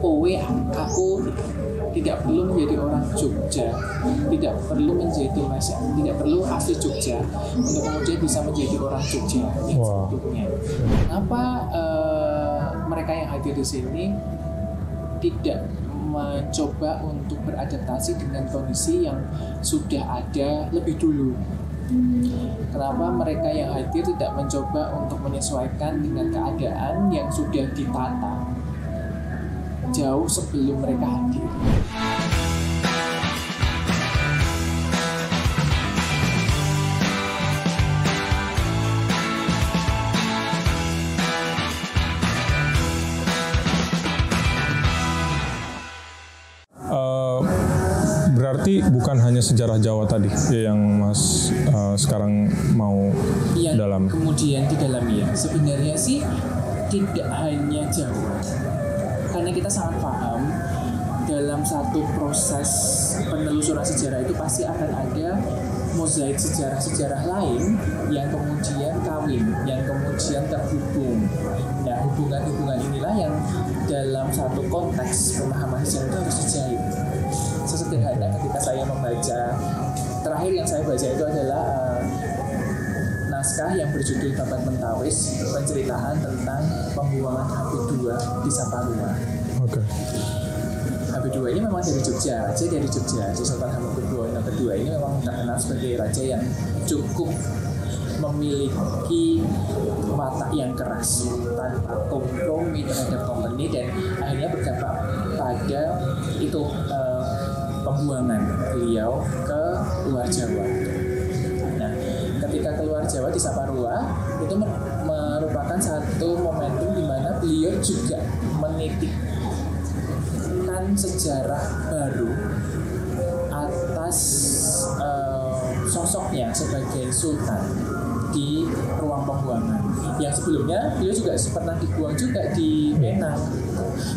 kowe, aku tidak perlu menjadi orang Jogja, tidak perlu menjadi tidak perlu asli Jogja untuk kemudian bisa menjadi orang Jogja yang seutuhnya. Kenapa mereka yang hadir di sini tidak mencoba untuk beradaptasi dengan kondisi yang sudah ada lebih dulu? Kenapa mereka yang hadir tidak mencoba untuk menyesuaikan dengan keadaan yang sudah ditata jauh sebelum mereka hadir? Berarti bukan hanya sejarah Jawa tadi ya yang Mas sekarang mau dalam. Kemudian didalami ya. Sebenarnya sih tidak hanya Jawa. Karena kita sangat paham dalam satu proses penelusuran sejarah itu pasti akan ada mozaik sejarah-sejarah lain yang kemudian kawin, yang kemudian terhubung. Nah, hubungan-hubungan inilah yang dalam satu konteks pemahaman sejarah itu harus dijalin. Sesederhana ketika saya membaca, terakhir yang saya baca itu adalah naskah yang berjudul Babat Mentawis, penceritaan tentang pembuangan Habib II di Saparua. Oke. Habib II ini memang dari Jogja, raja dari Jogja. Sultan Hamengkubuwono II ini memang terkenal sebagai raja yang cukup memiliki watak yang keras tanpa kompromi terhadap kompeni, dan akhirnya berdampak pada itu pembuangan beliau ke luar Jawa. Nah, ketika keluar Jawa di Saparua itu merupakan satu momentum di mana beliau juga menitikkan sejarah baru atas sosoknya sebagai sultan di ruang pembuangan. Yang sebelumnya beliau juga pernah dibuang juga di Penang.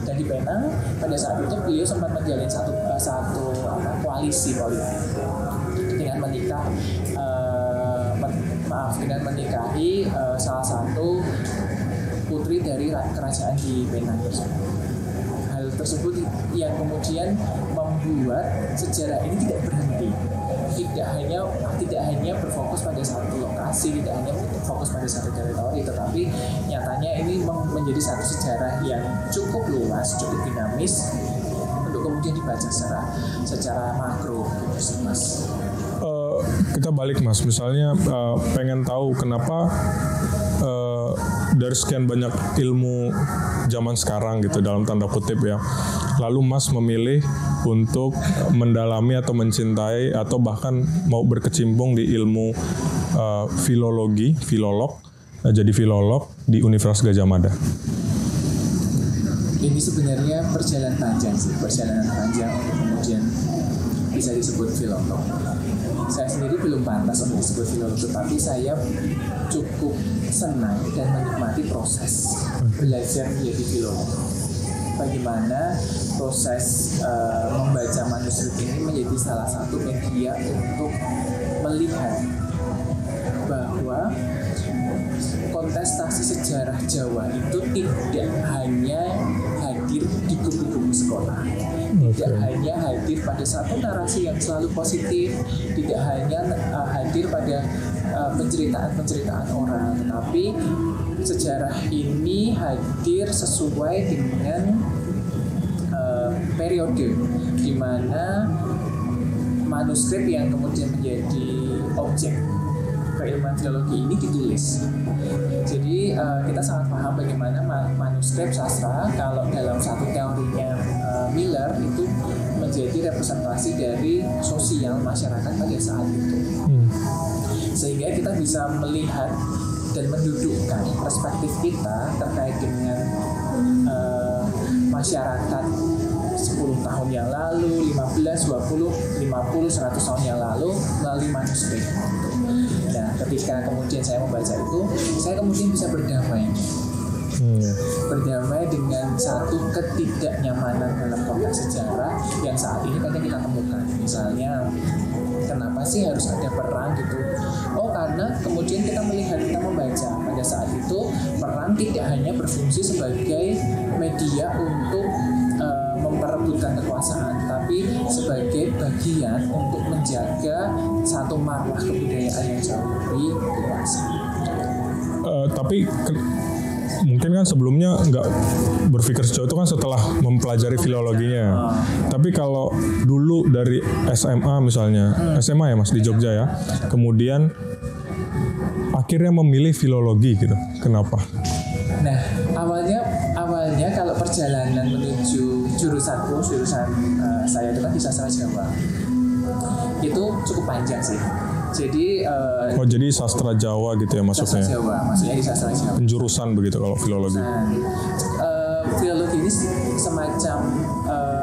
Dan di Penang pada saat itu beliau sempat menjalin satu koalisi politik dengan menikahi salah satu putri dari kerajaan di Penang tersebut. Hal tersebut yang kemudian membuat sejarah ini tidak berhenti. Tidak hanya berfokus pada satu lokasi, tidak hanya fokus pada satu teritori, tetapi nyatanya ini menjadi satu sejarah yang cukup luas, cukup dinamis untuk kemudian dibaca secara makro, gitu, Mas. Kita balik, Mas, misalnya pengen tahu kenapa dari sekian banyak ilmu zaman sekarang gitu dalam tanda kutip ya, lalu Mas memilih untuk mendalami atau mencintai atau bahkan mau berkecimpung di ilmu jadi filolog di Universitas Gadjah Mada. Ini sebenarnya perjalanan panjang untuk kemudian bisa disebut filolog. Saya sendiri belum pantas untuk disebut filolog, tetapi saya cukup senang dan menikmati proses belajar menjadi filolog. Bagaimana proses membaca manuskrip ini menjadi salah satu media untuk melihat bahwa kontestasi sejarah Jawa itu tidak hanya hadir di buku-buku sekolah, tidak hanya hadir pada satu narasi yang selalu positif, tidak hanya hadir pada penceritaan-penceritaan orang, tetapi sejarah ini hadir sesuai dengan periode di mana manuskrip yang kemudian menjadi objek keilmuan filologi ini ditulis. Jadi kita sangat paham bagaimana manuskrip sastra, kalau dalam satu teorinya Miller, itu menjadi representasi dari sosial masyarakat pada saat itu. Sehingga kita bisa melihat dan mendudukkan perspektif kita terkait dengan masyarakat 10 tahun yang lalu, 15, 20, 50, 100 tahun yang lalu melalui manuskrip. Nah, ketika kemudian saya membaca itu, saya kemudian bisa berdamai dengan satu ketidaknyamanan dalam konteks sejarah yang saat ini kadang kita temukan. Misalnya, kenapa sih harus ada perang gitu? Oh, karena kemudian kita membaca pada saat itu perang tidak hanya berfungsi sebagai media untuk kekuasaan, tapi sebagai bagian untuk menjaga satu marwah kebudayaan yang jauh lebih dewasa. Tapi mungkin kan sebelumnya nggak berpikir sejauh itu kan setelah mempelajari filologinya. Tapi kalau dulu dari SMA misalnya, SMA ya Mas di Jogja ya, kemudian akhirnya memilih filologi gitu, kenapa? Nah, awalnya kalau perjalanan menuju jurusan saya itu kan di sastra Jawa, itu cukup panjang sih. Jadi jadi sastra Jawa gitu ya maksudnya? Sastra Jawa, maksudnya di sastra Jawa. Penjurusan begitu kalau filologi? Filologi ini semacam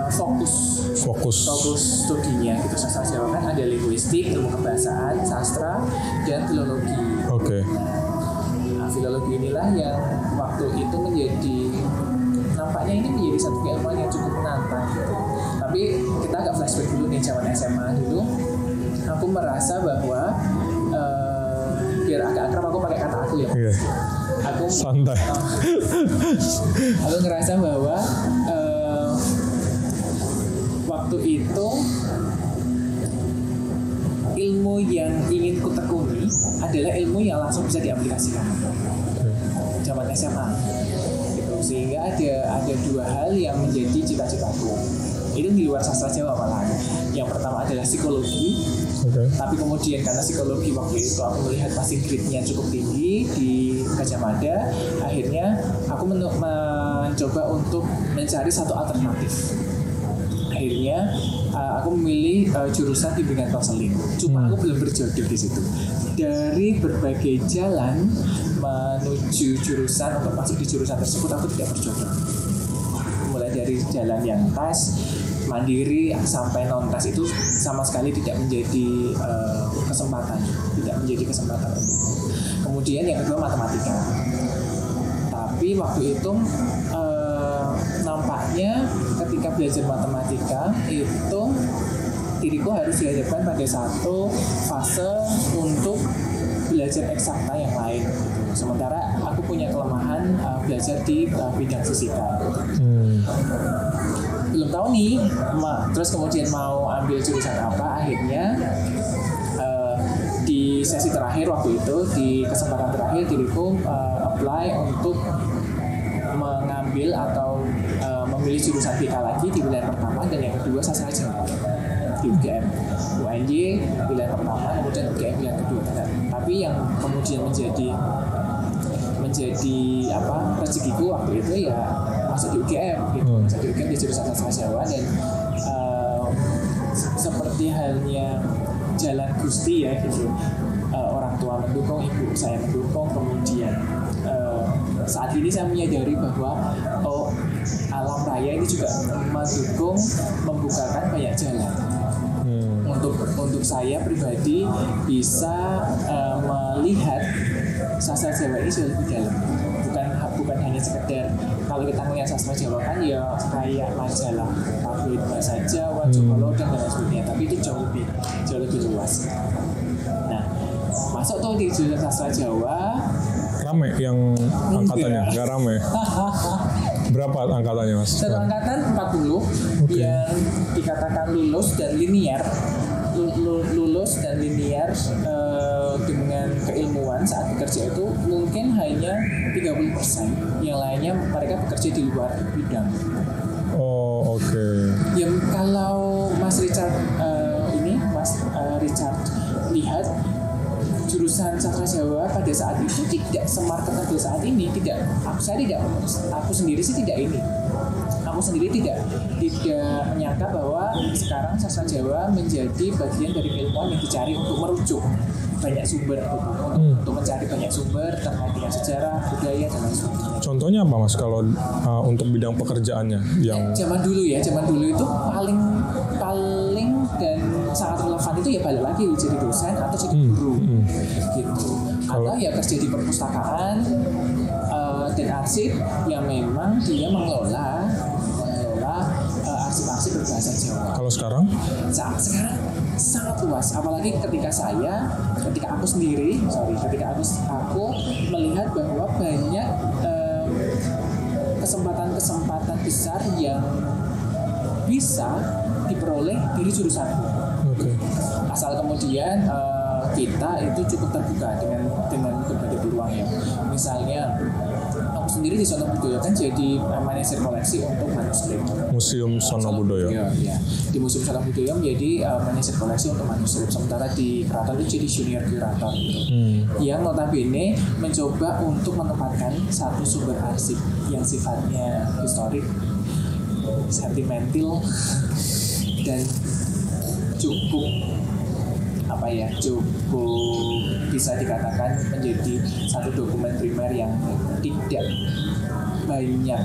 fokus studinya gitu. Sastra Jawa kan ada linguistik, ilmu kebahasaan, sastra, dan filologi. Oke. Nah, filologi inilah yang waktu itu nampaknya ini menjadi satu keilmuan yang cukup menantang gitu. Tapi kita agak flashback dulu nih, zaman SMA dulu. Aku merasa bahwa biar agak akrab aku pakai kata aku ya. Yeah. Aku santai. Aku ngerasa bahwa waktu itu ilmu yang ingin kutekuni adalah ilmu yang langsung bisa diaplikasikan. Zaman SMA. Gitu. Sehingga ada dua hal yang menjadi cita-citaku. Itu di luar sastra Jawa malah. Yang pertama adalah psikologi. Tapi kemudian karena psikologi waktu itu aku melihat passing grade-nya cukup tinggi di Gajah Mada, akhirnya aku mencoba untuk mencari satu alternatif. Akhirnya aku memilih jurusan bimbingan konseling. Cuma aku belum berjodoh di situ. Dari berbagai jalan menuju jurusan untuk masuk di jurusan tersebut, aku tidak berjodoh. Mulai dari jalan yang tas, mandiri sampai non-tas itu sama sekali tidak menjadi kesempatan untuk. Kemudian yang kedua matematika. Tapi waktu itu nampaknya ketika belajar matematika itu diriku harus dihadapkan pada satu fase untuk belajar eksakta yang lain. Sementara aku punya kelemahan belajar di bidang fisika. Belum tahu nih, terus kemudian mau ambil jurusan apa. Akhirnya di sesi terakhir waktu itu, di kesempatan terakhir diriku apply untuk mengambil atau memilih jurusan BK lagi di pilihan pertama, dan yang kedua sastra Jawa di UGM. UNY pilihan pertama, kemudian UGM pilihan kedua. Tapi yang kemudian menjadi rezekiku waktu itu ya masuk di UGM gitu. Masuk di UGM di jurusan sastra Jawa, dan seperti halnya jalan Gusti ya gitu. Orang tua mendukung, ibu saya mendukung, kemudian saat ini saya menyadari bahwa alam raya ini juga mendukung, membukakan banyak jalan untuk saya pribadi bisa melihat sastra Jawa ini sudah lebih dalam. Bukan hanya sekedar kalau kita melihat sastra Jawa kan ya kayak majalah tabloid bahasa Jawa, Jogolodan dan lain sebagainya, tapi itu jauh lebih luas. Nah, masuk tuh di jurusan sastra Jawa. Rame yang angkatannya? Nggak rame? Berapa angkatannya Mas? Satu angkatan 40 yang dikatakan lulus dan linier dengan keilmuan saat bekerja itu mungkin hanya 30%. Yang lainnya mereka bekerja di luar bidang. Oh, oke. Ya kalau Mas Richard Richard lihat jurusan sastra Jawa pada saat itu tidak semarketable saat ini. Aku sendiri sih tidak ini. Aku sendiri tidak menyangka bahwa sekarang sastra Jawa menjadi bagian dari keilmuan yang dicari untuk merujuk banyak sumber, untuk mencari banyak sumber terkait dengan sejarah, budaya dan lain sebagainya. Contohnya apa Mas kalau untuk bidang pekerjaannya yang zaman dulu itu paling dan sangat relevan itu ya balik lagi jadi dosen atau jadi guru gitu. Atau ya kerja di perpustakaan dan arsip yang memang dia mengelola arsip-arsip berbahasa Jawa. Kalau sekarang? Sekarang sangat luas, apalagi ketika aku melihat bahwa banyak kesempatan-kesempatan besar yang bisa diperoleh dari jurusan. Asal kemudian kita itu cukup terbuka dengan berbagai peluang ya. Misalnya aku sendiri di Sono Budoyo kan jadi manajer koleksi untuk manuskrip. Museum Sono Budoyo. Ya. Di Museum Sono Budoyo menjadi manajer koleksi untuk manuskrip. Sementara di keraton itu jadi junior kurator gitu. Yang notabene mencoba untuk menempatkan satu sumber arsip yang sifatnya historik, sentimental, dan cukup bisa dikatakan menjadi satu dokumen primer yang tidak banyak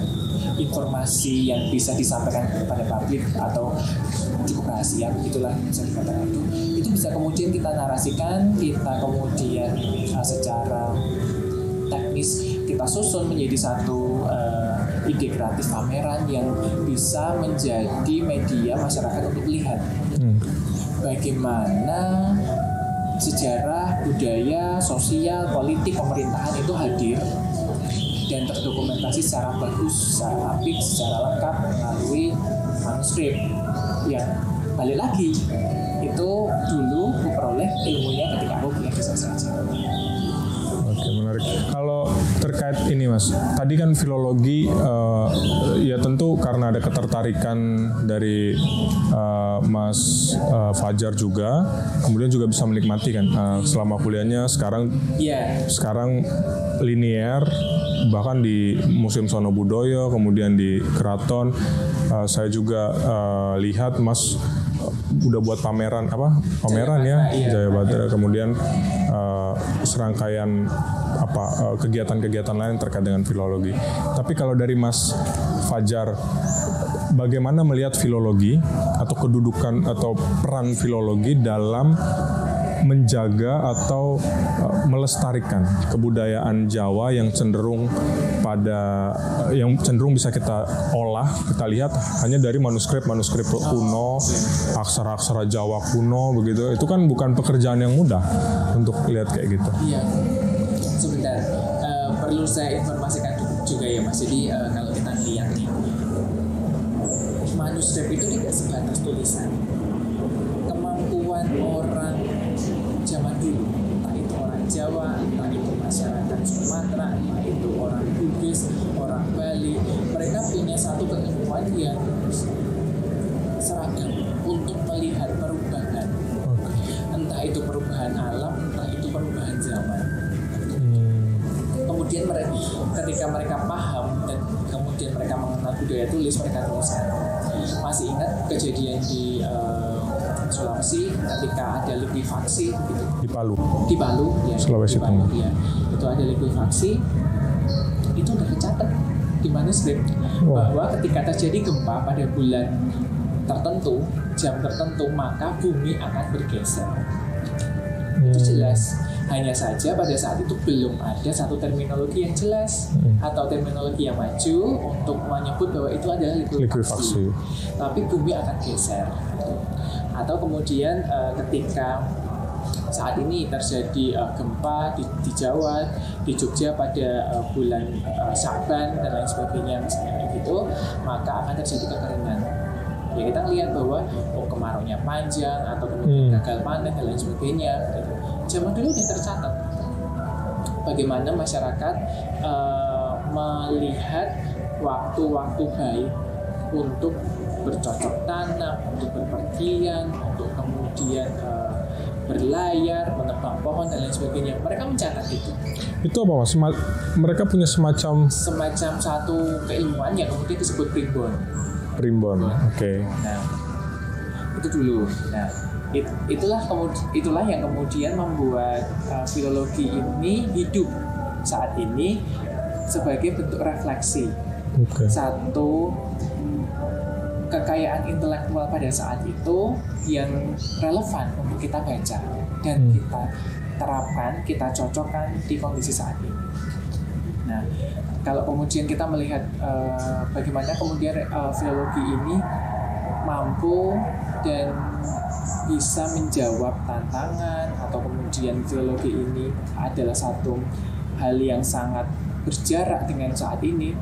informasi yang bisa disampaikan kepada publik atau cukup rahasia, begitulah bisa dikatakan. Itu bisa kemudian kita narasikan, kita kemudian secara teknis kita susun menjadi satu ide kreatif pameran yang bisa menjadi media masyarakat untuk melihat bagaimana sejarah, budaya, sosial, politik, pemerintahan itu hadir dan terdokumentasi secara bagus, secara apik, secara lengkap melalui manuskrip. Ya, balik lagi, itu dulu aku peroleh ilmunya ketika aku kuliah di sastra. Oke, menarik. Kalau terkait ini Mas, tadi kan filologi ya tentu karena ada ketertarikan dari Mas Fajar juga, kemudian juga bisa menikmati kan selama kuliahnya sekarang linear, bahkan di Museum Sono Budoyo, kemudian di Keraton. Saya juga lihat Mas udah buat pameran Jaya Batara, kemudian serangkaian kegiatan-kegiatan lain terkait dengan filologi. Tapi kalau dari Mas Fajar, bagaimana melihat filologi atau kedudukan atau peran filologi dalam menjaga atau melestarikan kebudayaan Jawa yang cenderung bisa kita olah, kita lihat hanya dari manuskrip kuno, aksara-aksara Jawa kuno begitu. Itu kan bukan pekerjaan yang mudah untuk lihat kayak gitu. Iya. Sebentar, perlu saya informasikan juga ya Mas. Jadi kalau kita lihat nih, manuskrip itu tidak sebatas tulisan. Kemampuan orang zaman dulu, entah itu orang Jawa, entah itu masyarakat Sumatera, entah itu orang Bugis, orang Bali, mereka punya satu keilmuan yang seragam untuk melihat perubahan, entah itu perubahan alam, entah itu perubahan zaman. Kemudian ketika mereka paham dan kemudian mereka mengenal budaya tulis, mereka tuliskan. Masih ingat kejadian di Sulawesi ketika ada likuifaksi gitu. Di Palu ya, Sulawesi Tengah ya. Itu ada likuifaksi, itu udah tercatat di manuskrip bahwa ketika terjadi gempa pada bulan tertentu, jam tertentu, maka bumi akan bergeser. Itu jelas. Hanya saja pada saat itu belum ada satu terminologi yang jelas atau terminologi yang maju untuk menyebut bahwa itu adalah likuifaksi. Tapi bumi akan geser. Atau kemudian ketika saat ini terjadi gempa di Jawa, di Jogja pada bulan Sya'ban dan lain sebagainya misalnya gitu, maka akan terjadi kekeringan. Ya kita lihat bahwa kemaraunya panjang atau kemudian gagal panen dan lain sebagainya. Gitu. Zaman dulu sudah tercatat bagaimana masyarakat melihat waktu-waktu baik untuk bercocok tanam, untuk berpergian, untuk kemudian berlayar, menebang pohon dan lain sebagainya. Mereka mencatat itu. Itu apa Mas? Mereka punya semacam satu keilmuan yang kemudian disebut primbon. Oke. Nah, itu dulu. Nah, itulah yang kemudian membuat filologi ini hidup saat ini sebagai bentuk refleksi. Satu kekayaan intelektual pada saat itu yang relevan untuk kita baca dan kita terapkan, kita cocokkan di kondisi saat ini. Nah, kalau kemudian kita melihat bagaimana kemudian filologi ini mampu dan bisa menjawab tantangan, atau kemudian filologi ini adalah satu hal yang sangat berjarak dengan saat ini,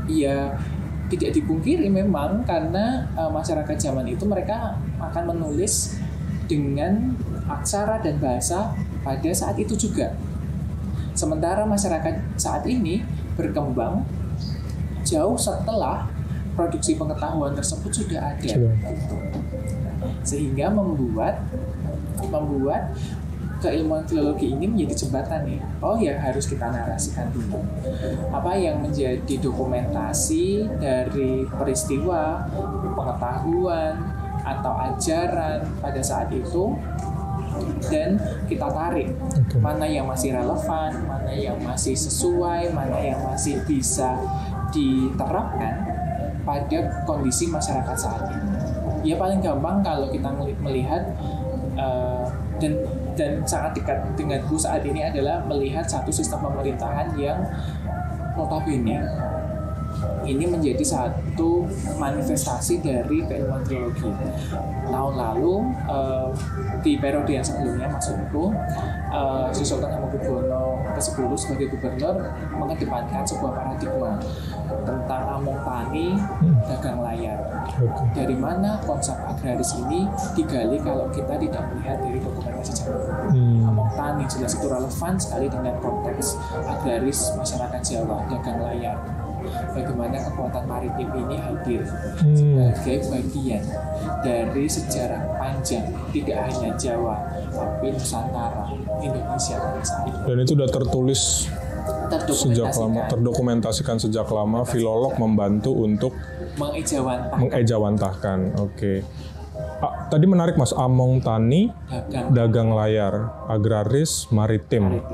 ya tidak dipungkiri memang karena masyarakat zaman itu mereka akan menulis dengan aksara dan bahasa pada saat itu juga. Sementara masyarakat saat ini berkembang jauh setelah produksi pengetahuan tersebut sudah ada. Sehingga membuat keilmuan filologi ini menjadi jembatan nih. Oh ya, harus kita narasikan dulu apa yang menjadi dokumentasi dari peristiwa, pengetahuan atau ajaran pada saat itu, dan kita tarik mana yang masih relevan, mana yang masih sesuai, mana yang masih bisa diterapkan pada kondisi masyarakat saat ini. Ya paling gampang kalau kita melihat dan sangat dekat denganku saat ini adalah melihat satu sistem pemerintahan yang notabene ini menjadi satu manifestasi dari keilmuan filologi. Tahun lalu di periode yang sebelumnya maksudku, Sri Sultan Hamengkubuwono ke-10 sebagai gubernur mengedepankan sebuah paradigma tentang among tani, dagang layar. Dari mana konsep agraris ini digali kalau kita tidak melihat dari dokumentasi zaman. Among tani jelas itu relevan sekali dengan konteks agraris masyarakat Jawa, dagang layar. Bagaimana kekuatan maritim ini hadir sebagai bagian dari sejarah panjang tidak hanya Jawa tapi Nusantara, Indonesia pada saat itu. Dan itu sudah tertulis sejak lama, terdokumentasikan sejak lama. Filolog membantu untuk mengejawantahkan. Oke. Tadi menarik Mas, among tani, dagang layar, agraris, maritim.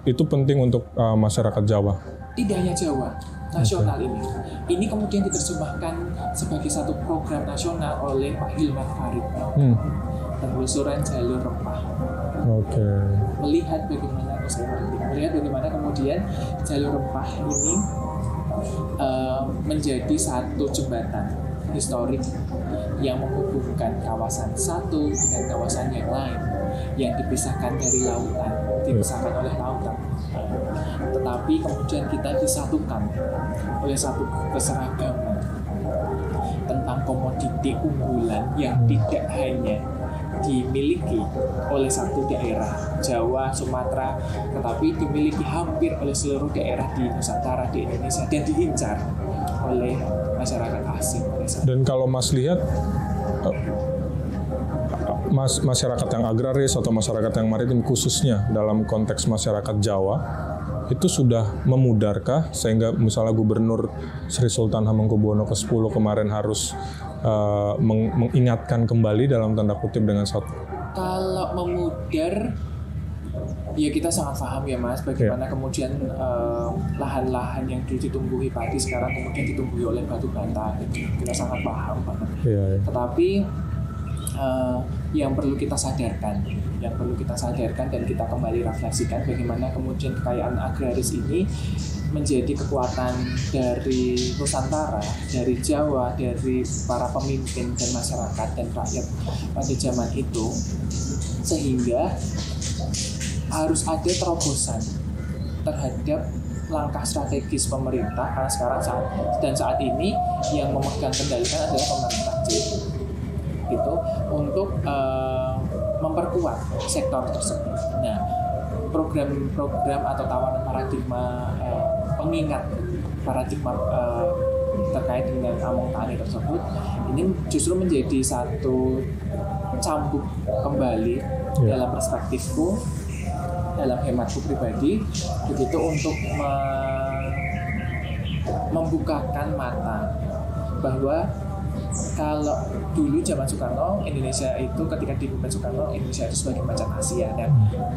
Itu penting untuk masyarakat Jawa. Tidak hanya Jawa, nasional ini. Ini kemudian diterjemahkan sebagai satu program nasional oleh Pak Hilman Farid. Penelusuran jalur rempah. Melihat bagaimana kemudian jalur rempah ini menjadi satu jembatan historik yang menghubungkan kawasan satu dengan kawasan yang lain, yang dipisahkan dari lautan, dipisahkan oleh lautan. Tetapi kemudian kita disatukan oleh satu keseragaman tentang komoditi unggulan yang tidak hanya dimiliki oleh satu daerah Jawa, Sumatera, tetapi dimiliki hampir oleh seluruh daerah di Nusantara, di Indonesia, dan diincar oleh masyarakat asing. Dan kalau Mas lihat masyarakat yang agraris atau masyarakat yang maritim khususnya dalam konteks masyarakat Jawa itu sudah memudarkah sehingga misalnya Gubernur Sri Sultan Hamengkubuwono ke-10 kemarin harus mengingatkan kembali dalam tanda kutip dengan satu. Kalau memudar, ya kita sangat paham ya Mas, bagaimana kemudian lahan-lahan yang dulu ditumbuhi padi sekarang kemudian ditumbuhi oleh batu bata. Kita sangat paham banget. Tetapi yang perlu kita sadarkan dan kita kembali refleksikan bagaimana kemudian kekayaan agraris ini menjadi kekuatan dari Nusantara, dari Jawa, dari para pemimpin dan masyarakat dan rakyat pada zaman itu, sehingga harus ada terobosan terhadap langkah strategis pemerintah, karena sekarang saat ini yang memegang kendalikan adalah pemerintah gitu, untuk memperkuat sektor tersebut. Nah, program-program atau tawaran paradigma pengingat paradigma terkait dengan among tani tersebut ini justru menjadi satu cambuk kembali dalam perspektifku, dalam hematku pribadi, begitu untuk membukakan mata bahwa kalau dulu zaman Soekarno, Indonesia itu ketika dipimpin Soekarno, Indonesia itu sebagai macan Asia, dan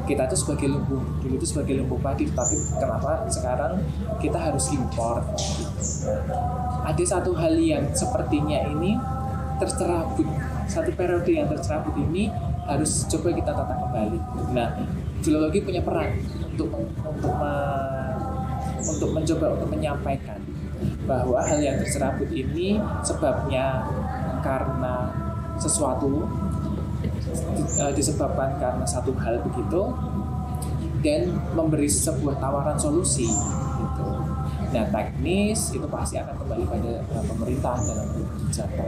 kita itu sebagai lumbung, dulu itu sebagai lumbung padi, tapi kenapa sekarang kita harus impor? Ada satu hal yang sepertinya ini tercerabut, satu periode yang tercerabut ini harus coba kita tata kembali. Nah, filologi punya peran untuk mencoba untuk menyampaikan bahwa hal yang tercerabut ini sebabnya karena sesuatu, disebabkan karena satu hal begitu, dan memberi sebuah tawaran solusi gitu. Nah, teknis itu pasti akan kembali pada pemerintah dalam kebijakan.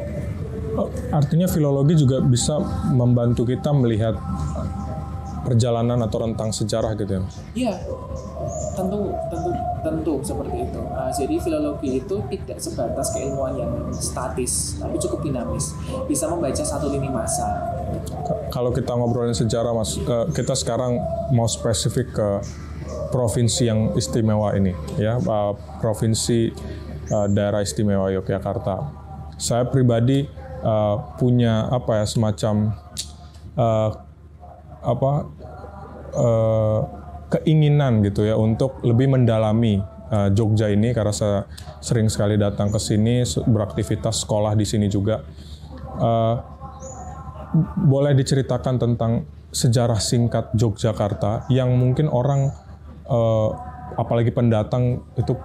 Artinya filologi juga bisa membantu kita melihat perjalanan atau rentang sejarah gitu ya? Iya, tentu seperti itu. Jadi filologi itu tidak sebatas keilmuan yang statis, tapi cukup dinamis. Bisa membaca satu lini masa. Kalau kita ngobrolin sejarah, Mas, kita sekarang mau spesifik ke provinsi yang istimewa ini, ya, provinsi daerah istimewa Yogyakarta. Saya pribadi punya semacam keinginan gitu ya untuk lebih mendalami Jogja ini, karena saya sering sekali datang ke sini, beraktivitas sekolah di sini juga. Boleh diceritakan tentang sejarah singkat Yogyakarta yang mungkin orang apalagi pendatang itu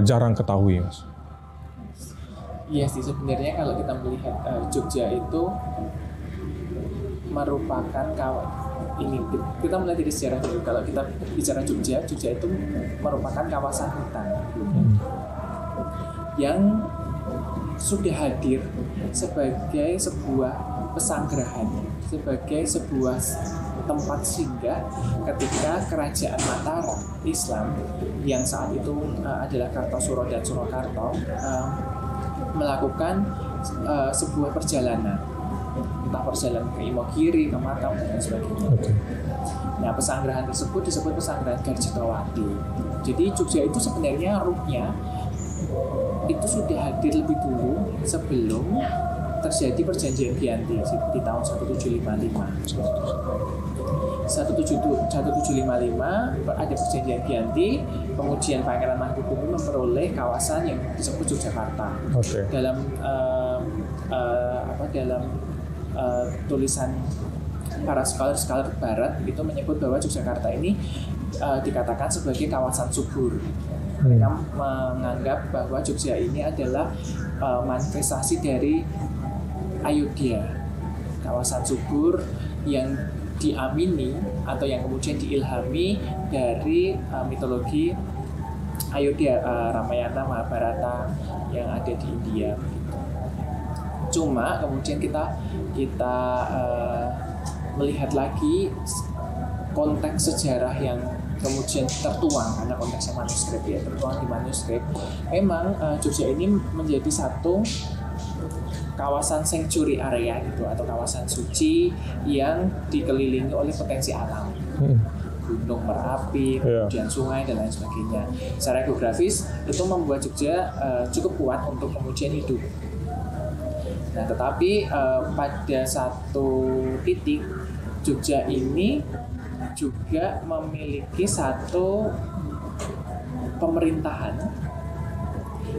jarang ketahui, Mas? Iya sih, sebenarnya kalau kita melihat Jogja itu merupakan kita mulai dari sejarah dulu. Kalau kita bicara Jogja itu merupakan kawasan hutan yang sudah hadir sebagai sebuah pesanggrahan, sebagai sebuah tempat singgah ketika kerajaan Mataram Islam yang saat itu adalah Kartosuro dan Surakarta melakukan sebuah perjalanan, entah perjalanan ke Imogiri, ke Makam dan sebagainya. Nah, pesanggrahan tersebut disebut pesanggrahan Garjitawati. Jadi Jogja itu sebenarnya rootnya itu sudah hadir lebih dulu sebelum terjadi perjanjian Giyanti di tahun 1755. 1755 ada perjanjian Giyanti, kemudian Pangeran Mangkubumi memperoleh kawasan yang disebut Yogyakarta. Dalam tulisan para scholar barat itu menyebut bahwa Yogyakarta ini dikatakan sebagai kawasan subur. Mereka menganggap bahwa Jogja ini adalah manifestasi dari Ayodhya, kawasan subur yang diamini atau yang kemudian diilhami dari mitologi Ayodhya, Ramayana, Mahabharata yang ada di India. Cuma kemudian kita melihat lagi konteks sejarah yang kemudian tertuang, karena konteksnya manuskrip ya, tertuang di manuskrip. Memang Jogja ini menjadi satu kawasan sanctuary area gitu, atau kawasan suci yang dikelilingi oleh potensi alam, gunung Merapi, kemudian sungai dan lain sebagainya. Secara geografis itu membuat Jogja cukup kuat untuk kemudian hidup. Nah, tetapi pada satu titik Jogja ini juga memiliki satu pemerintahan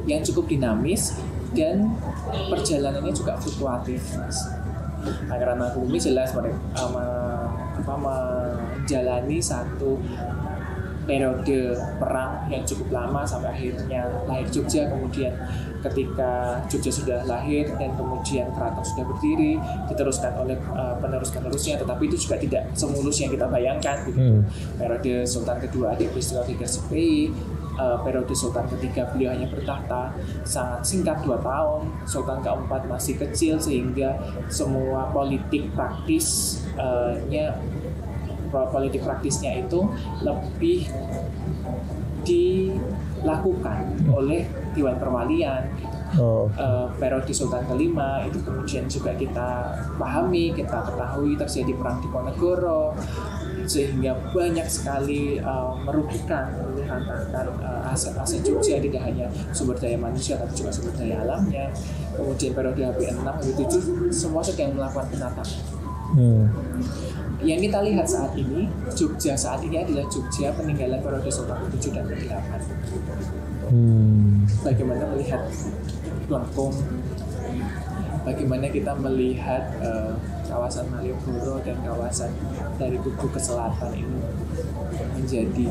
yang cukup dinamis dan perjalanannya juga fluktuatif, Mas. Pangeran Mangkubumi jelas menjalani satu periode perang yang cukup lama sampai akhirnya lahir Jogja. Kemudian ketika Jogja sudah lahir dan kemudian keraton sudah berdiri, diteruskan oleh penerus-penerusnya, tetapi itu juga tidak semulus yang kita bayangkan gitu. Periode Sultan kedua ada peristiwa Geger Sepehi, periode Sultan ketiga beliau hanya bertahta sangat singkat 2 tahun, Sultan keempat masih kecil sehingga semua politik praktisnya itu lebih dilakukan oleh Dewan Perwalian. Periode Sultan kelima itu kemudian juga kita pahami, kita ketahui terjadi perang Diponegoro, sehingga banyak sekali merugikan, menghantarkan aset-aset Jogja, tidak hanya sumber daya manusia tapi juga sumber daya alamnya. Kemudian periode HP6, HP7 semua sedang melakukan penataan. Yang kita lihat saat ini, Jogja saat ini adalah Jogja peninggalan periode Sultan ke-7 dan ke-8. Bagaimana melihat Lengkung, bagaimana kita melihat kawasan Malioboro dan kawasan dari Tugu ke selatan ini menjadi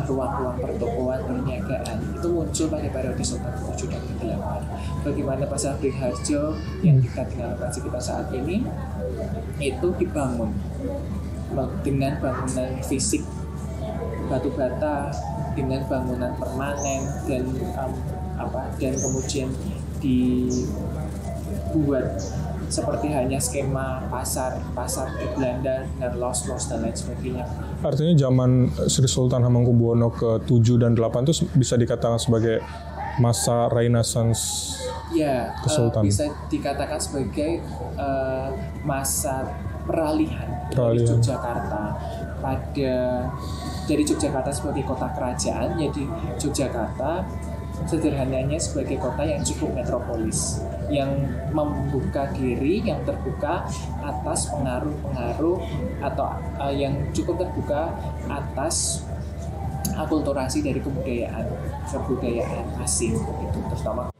ruang-ruang pertokoan, perniagaan, itu muncul pada periode Sultan ke-7 dan ke-8. Bagaimana Pasar Beringharjo yang dekat dengan lokasi kita saat ini itu dibangun dengan bangunan fisik batu bata dengan bangunan permanen dan dan kemudian dibuat seperti hanya skema pasar di Belanda dengan los dan lain sebagainya. Artinya zaman Sri Sultan Hamengkubuwono ke-7 dan 8 itu bisa dikatakan sebagai masa Renaissance Kesultanan. Bisa dikatakan sebagai masa peralihan dari Yogyakarta dari Yogyakarta sebagai kota kerajaan, jadi Yogyakarta sederhananya sebagai kota yang cukup metropolis, yang membuka diri, yang terbuka atas pengaruh-pengaruh atau yang cukup terbuka atas akulturasi dari kebudayaan asing itu, terutama.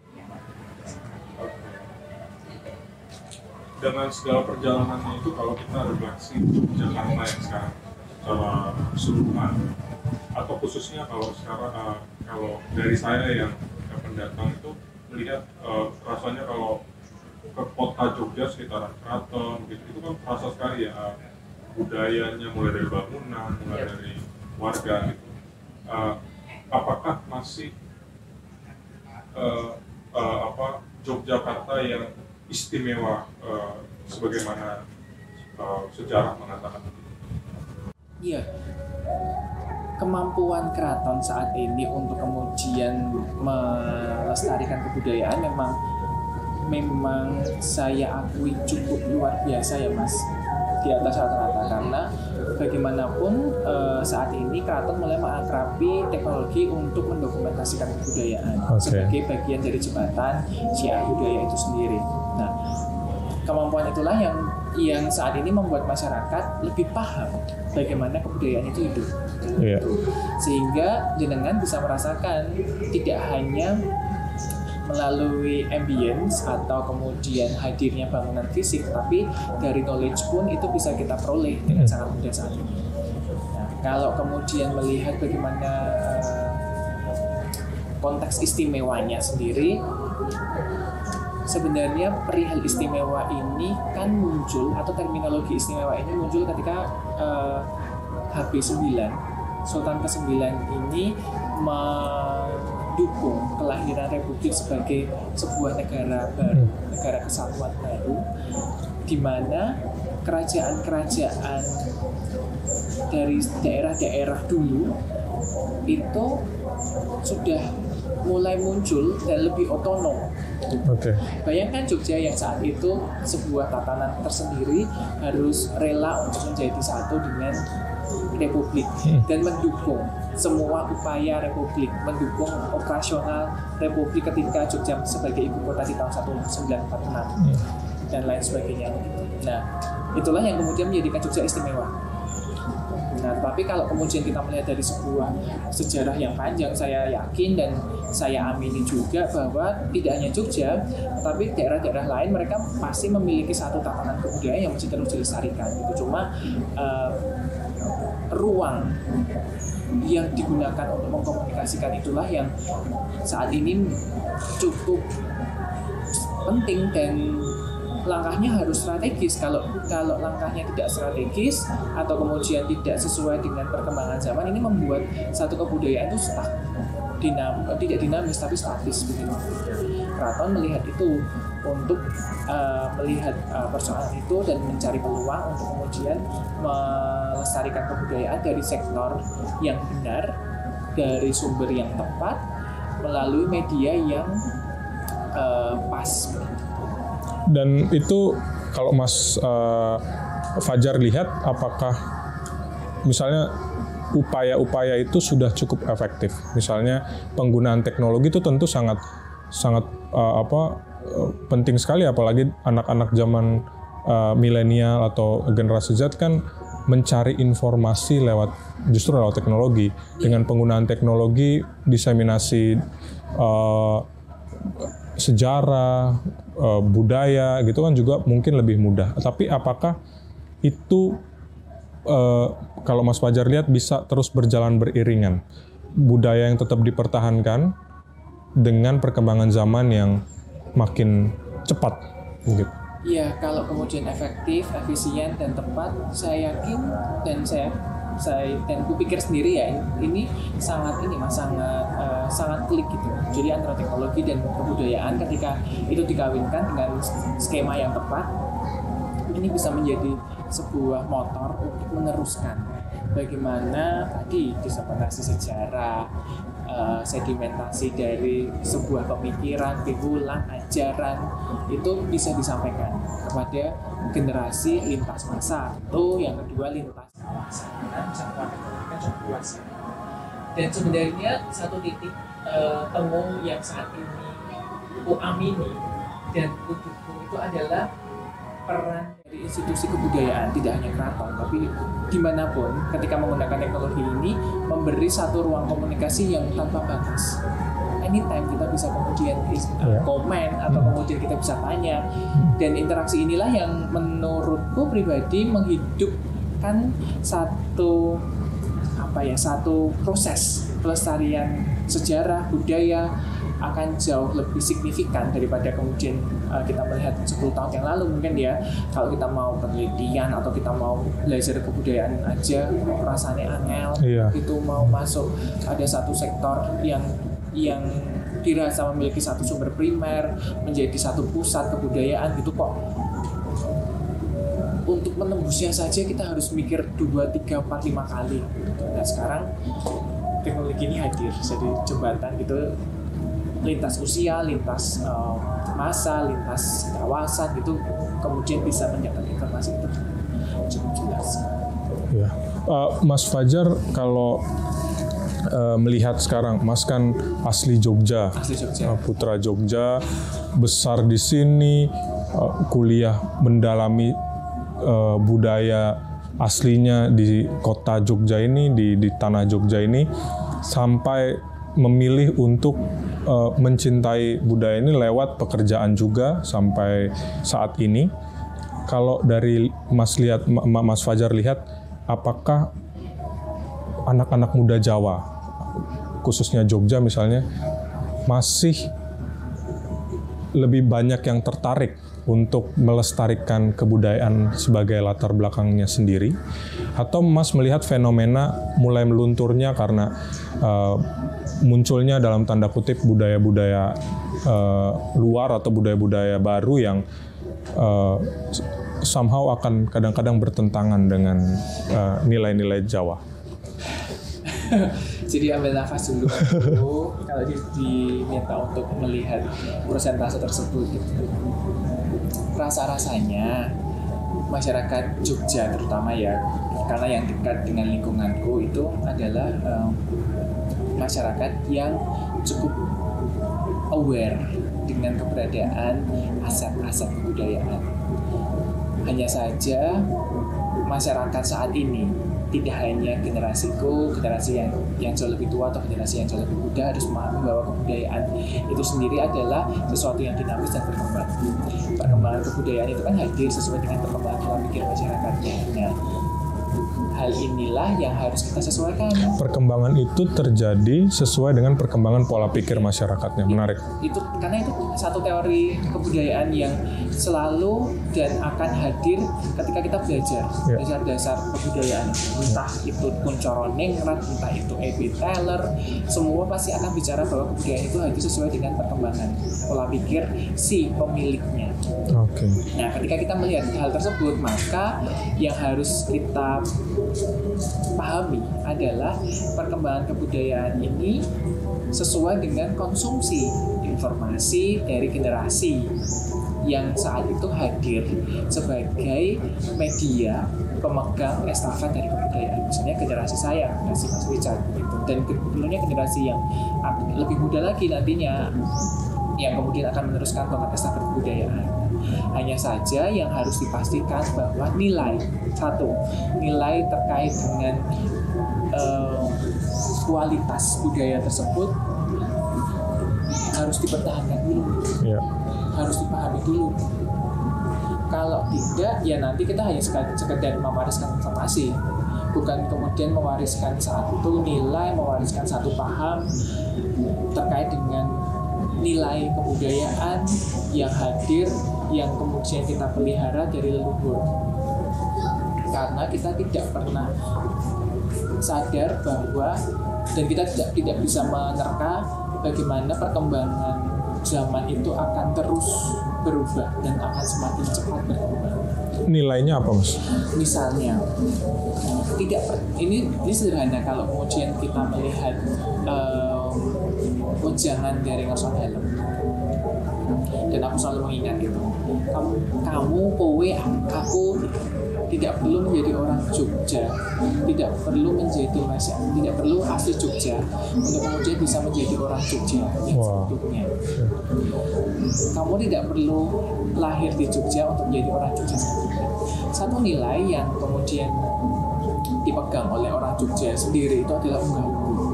Dengan segala perjalanannya itu, kalau kita refleksi Jakarta yang sekarang secara keseluruhan, atau khususnya kalau sekarang kalau dari saya yang pendatang itu melihat rasanya kalau ke kota Jogja sekitaran keraton gitu, itu kan terasa sekali ya budayanya, mulai dari bangunan, mulai dari warga gitu. Apakah masih Yogyakarta yang istimewa sebagaimana sejarah mengatakan? Iya. Kemampuan keraton saat ini untuk kemudian melestarikan kebudayaan memang saya akui cukup luar biasa ya Mas, di atas rata-rata, karena bagaimanapun saat ini keraton mulai mengakrabi teknologi untuk mendokumentasikan kebudayaan sebagai bagian dari jembatan syiar budaya itu sendiri. Nah, kemampuan itulah yang saat ini membuat masyarakat lebih paham bagaimana kebudayaan itu hidup. Sehingga jenengan bisa merasakan tidak hanya melalui ambience atau kemudian hadirnya bangunan fisik, tapi dari knowledge pun itu bisa kita peroleh dengan sangat mudah saat ini. Nah, kalau kemudian melihat bagaimana konteks istimewanya sendiri, sebenarnya perihal istimewa ini kan muncul, atau terminologi istimewa ini muncul ketika HB9, Sultan ke-9 ini mendukung kelahiran Republik sebagai sebuah negara baru, negara kesatuan baru, di mana kerajaan-kerajaan dari daerah-daerah dulu itu sudah mulai muncul dan lebih otonom. Bayangkan Jogja yang saat itu sebuah tatanan tersendiri harus rela untuk menjadi satu dengan Republik dan mendukung semua upaya Republik, mendukung operasional Republik ketika Jogja sebagai ibu kota di tahun 1946 dan lain sebagainya. Nah, itulah yang kemudian menjadikan Jogja istimewa. Nah, tapi kalau kemudian kita melihat dari sebuah sejarah yang panjang, saya yakin dan saya amini juga bahwa tidak hanya Jogja, tapi daerah-daerah lain mereka pasti memiliki satu tatanan kebudayaan yang mesti terus dilestarikan. Itu cuma ruang yang digunakan untuk mengkomunikasikan itulah yang saat ini cukup penting dan langkahnya harus strategis. Kalau langkahnya tidak strategis atau kemudian tidak sesuai dengan perkembangan zaman, ini membuat satu kebudayaan itu stuck, tidak dinamis tapi statis begitu. Keraton melihat itu untuk melihat persoalan itu dan mencari peluang untuk kemudian melestarikan kebudayaan dari sektor yang benar, dari sumber yang tepat, melalui media yang pas. Dan itu kalau Mas Fajar lihat, apakah misalnya upaya-upaya itu sudah cukup efektif? Misalnya penggunaan teknologi itu tentu sangat penting sekali, apalagi anak-anak zaman milenial atau generasi Z kan mencari informasi justru lewat teknologi. Dengan penggunaan teknologi, diseminasi sejarah, budaya gitu kan juga mungkin lebih mudah. Tapi apakah itu kalau Mas Fajar lihat bisa terus berjalan beriringan, budaya yang tetap dipertahankan dengan perkembangan zaman yang makin cepat gitu? Iya, kalau kemudian efektif, efisien dan tepat, saya yakin dan saya saya dan kupikir sendiri ya ini sangat sangat klik gitu. Jadi antara teknologi dan kebudayaan ketika itu dikawinkan dengan skema yang tepat, ini bisa menjadi sebuah motor untuk meneruskan bagaimana tadi disementasi sejarah, sedimentasi dari sebuah pemikiran, pikiran, ajaran itu bisa disampaikan kepada generasi lintas masa. Itu yang kedua lintas masa, jangkauan teknologi cukup luas. Dan sebenarnya satu titik temu yang saat ini ku amini dan ku dukung itu adalah peran dari institusi kebudayaan, tidak hanya keraton, tapi dimanapun ketika menggunakan teknologi ini memberi satu ruang komunikasi yang tanpa batas. Anytime kita bisa kemudian komen atau kemudian kita bisa tanya, dan interaksi inilah yang menurutku pribadi menghidupkan satu proses pelestarian sejarah budaya akan jauh lebih signifikan daripada kemudian kita melihat 10 tahun yang lalu mungkin ya. Kalau kita mau penelitian atau kita mau belajar kebudayaan aja rasanya angel, itu mau masuk ada satu sektor yang dirasa memiliki satu sumber primer menjadi satu pusat kebudayaan gitu kok. Untuk menembusnya saja kita harus mikir 2, 3, 4, 5 kali gitu. Nah sekarang teknologi ini hadir jadi jembatan gitu, lintas usia, lintas masa, lintas kawasan gitu, kemudian bisa mendapat informasi itu cukup jelas. Ya, Mas Fajar kalau melihat sekarang, Mas kan asli Jogja, putra Jogja, besar di sini, kuliah mendalami budaya aslinya di kota Jogja ini, di tanah Jogja ini, sampai memilih untuk mencintai budaya ini lewat pekerjaan juga sampai saat ini. Kalau dari Mas Fajar lihat, apakah anak-anak muda Jawa, khususnya Jogja misalnya, masih lebih banyak yang tertarik untuk melestarikan kebudayaan sebagai latar belakangnya sendiri, atau Mas melihat fenomena mulai melunturnya karena munculnya dalam tanda kutip budaya-budaya luar atau budaya-budaya baru yang somehow akan kadang-kadang bertentangan dengan nilai-nilai Jawa? Jadi ambil nafas dulu kalau diminta untuk melihat persentase tersebut gitu. Rasa-rasanya masyarakat Jogja terutama ya, karena yang dekat dengan lingkunganku itu adalah masyarakat yang cukup aware dengan keberadaan aset-aset kebudayaan. Hanya saja masyarakat saat ini tidak hanya generasiku, generasi yang jauh lebih tua atau generasi yang jauh lebih muda harus memahami bahwa kebudayaan itu sendiri adalah sesuatu yang dinamis dan berkembang. Perkembangan kebudayaan itu kan hadir sesuai dengan perkembangan pola pikir masyarakatnya. Nah, hal inilah yang harus kita sesuaikan. Perkembangan itu terjadi sesuai dengan perkembangan pola pikir masyarakatnya. Menarik. Karena itu satu teori kebudayaan yang selalu dan akan hadir ketika kita belajar dasar kebudayaan. Entah itu Kuncoro Ningrat, entah itu E.B. Teller, semua pasti akan bicara bahwa kebudayaan itu hadir sesuai dengan perkembangan pola pikir si pemiliknya. Oke. Nah, ketika kita melihat hal tersebut, maka yang harus kita pahami adalah perkembangan kebudayaan ini sesuai dengan konsumsi informasi dari generasi yang saat itu hadir sebagai media pemegang estafet dari kebudayaan. Misalnya generasi saya, generasi Mas Richard gitu. Dan kemudian generasi yang lebih muda lagi nantinya yang kemudian akan meneruskan tongkat estafet kebudayaan. Hanya saja yang harus dipastikan bahwa nilai terkait dengan kualitas budaya tersebut harus dipertahankan dulu, harus dipahami dulu. Kalau tidak, ya nanti kita hanya sekedar mewariskan informasi, bukan kemudian mewariskan satu nilai, mewariskan satu paham terkait dengan nilai kebudayaan yang hadir, yang kemudian kita pelihara dari leluhur. Karena kita tidak pernah sadar bahwa dan kita tidak bisa menerka bagaimana perkembangan zaman itu akan terus berubah dan akan semakin cepat berkembang. Nilainya apa, Mas? Misalnya, ini sederhana kalau kemudian kita melihat wejangan dari Ngerso Dalem. Dan aku selalu mengingat itu. Kamu, kowe, aku tidak perlu menjadi orang Jogja, tidak perlu menjadi masyarakat, tidak perlu asli Jogja untuk kemudian bisa menjadi orang Jogja yang seutuhnya. Kamu tidak perlu lahir di Jogja untuk menjadi orang Jogja seutuhnya. Satu nilai yang kemudian dipegang oleh orang Jogja sendiri itu adalah unggah-ungguh.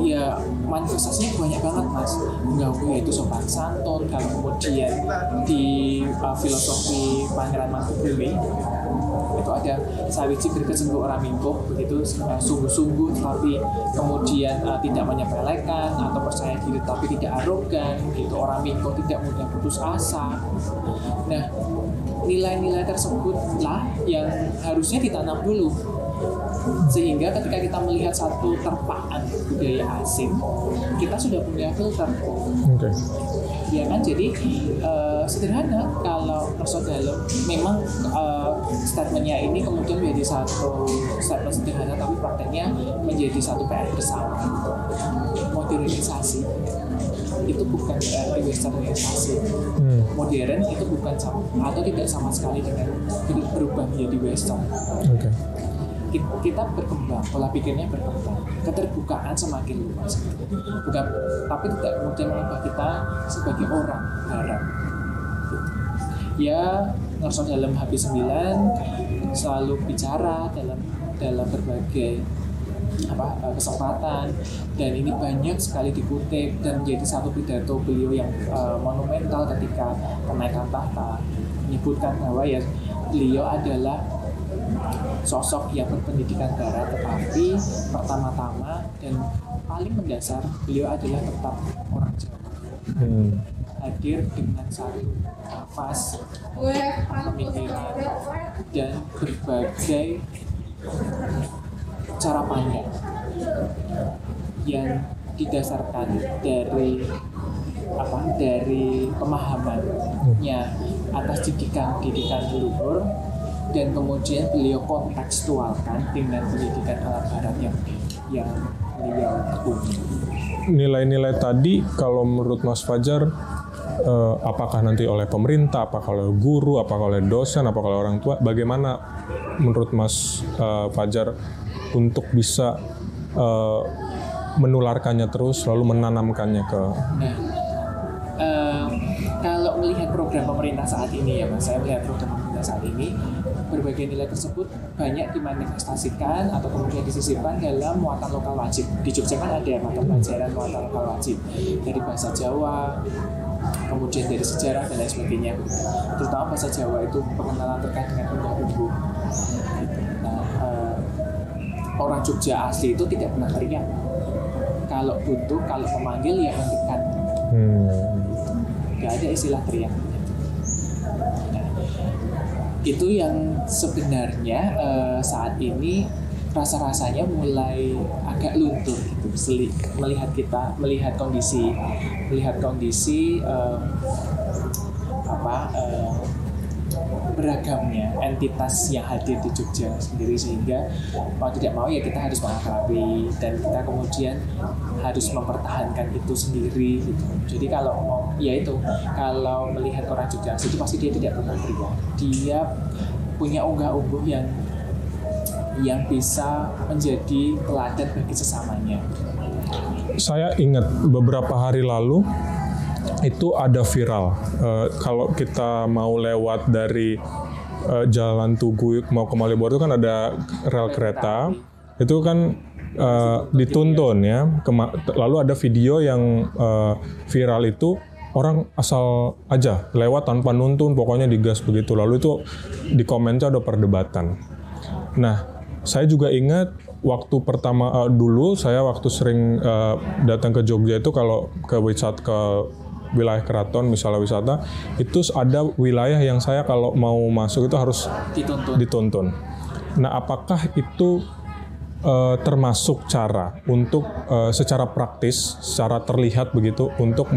Ya, manifestasinya banyak banget, Mas. Unggah-ungguh yaitu sopan santun. Kalau kemudian di filosofi Pangeran Mangkubumi itu ada sawiji berkesengguh orang mingkuh, begitu sungguh-sungguh tapi kemudian tidak menyepelekan, atau percaya diri tapi tidak arogan, gitu. Orang mingkuh tidak mudah putus asa. Nah, nilai-nilai tersebutlah yang harusnya ditanam dulu, sehingga ketika kita melihat satu terpaan budaya asing, kita sudah punya filter. Ya kan, jadi sederhana kalau Ngerso Dalem memang statementnya ini kemudian menjadi satu statement sederhana, tapi prakteknya menjadi satu PR bersama. Modernisasi itu bukan berarti westernisasi. Modern itu bukan sama atau tidak sama sekali dengan berubah menjadi western. Kita berkembang, pola pikirnya berkembang, keterbukaan semakin luas, bukan, tapi tidak kemudian mengubah kita sebagai orang barat. Ya, Ngerso Dalem HP9 selalu bicara dalam berbagai kesempatan, dan ini banyak sekali dikutip dan menjadi satu pidato beliau yang monumental ketika kenaikan tahta, menyebutkan bahwa ya beliau adalah sosok yang berpendidikan barat, tetapi pertama-tama dan paling mendasar beliau adalah tetap orang Jawa. Hadir dengan satu nafas, pemikiran, dan berbagai cara pandang yang didasarkan dari pemahamannya atas didikan leluhur, dan kemudian beliau kontekstualkan dengan pendidikan ala barat yang beliau tekuni. Nilai-nilai tadi kalau menurut Mas Fajar, apakah nanti oleh pemerintah, apakah oleh guru, apakah oleh dosen, apakah oleh orang tua, bagaimana menurut Mas Fajar untuk bisa menularkannya terus, lalu menanamkannya ke... Kalau melihat program pemerintah saat ini ya Mas, saya melihat program pemerintah saat ini, berbagai nilai tersebut banyak dimanifestasikan atau kemudian disisipkan dalam muatan lokal wajib. Di Jogja kan ada mata pelajaran muatan lokal wajib dari bahasa Jawa, kemudian dari sejarah dan lain sebagainya. Terutama bahasa Jawa itu pengenalan terkait dengan unggah-ungguh. Nah, orang Jogja asli itu tidak pernah teriak. Kalau butuh, kalau memanggil ya mendekat. Gak ada istilah teriak. Nah, itu yang sebenarnya saat ini rasa-rasanya mulai agak luntur gitu, melihat kondisi beragamnya entitas yang hadir di Jogja sendiri, sehingga mau tidak mau ya kita harus mengakrabi dan kita kemudian harus mempertahankan itu sendiri gitu. Jadi kalau melihat orang Jogja itu pasti dia tidak pernah teriak, dia punya unggah-ungguh yang bisa menjadi teladan bagi sesamanya. Saya ingat beberapa hari lalu itu ada viral. Kalau kita mau lewat dari Jalan Tugu mau ke Malioboro itu kan ada rel kereta, itu kan dituntun ya. Lalu ada video yang viral itu orang asal aja lewat tanpa nuntun, pokoknya digas begitu. Lalu itu di komennya ada perdebatan. Nah, saya juga ingat waktu pertama dulu saya waktu sering datang ke Jogja itu kalau ke wilayah keraton misalnya wisata, itu ada wilayah yang saya kalau mau masuk itu harus dituntun. Nah, apakah itu termasuk cara untuk secara praktis, secara terlihat begitu untuk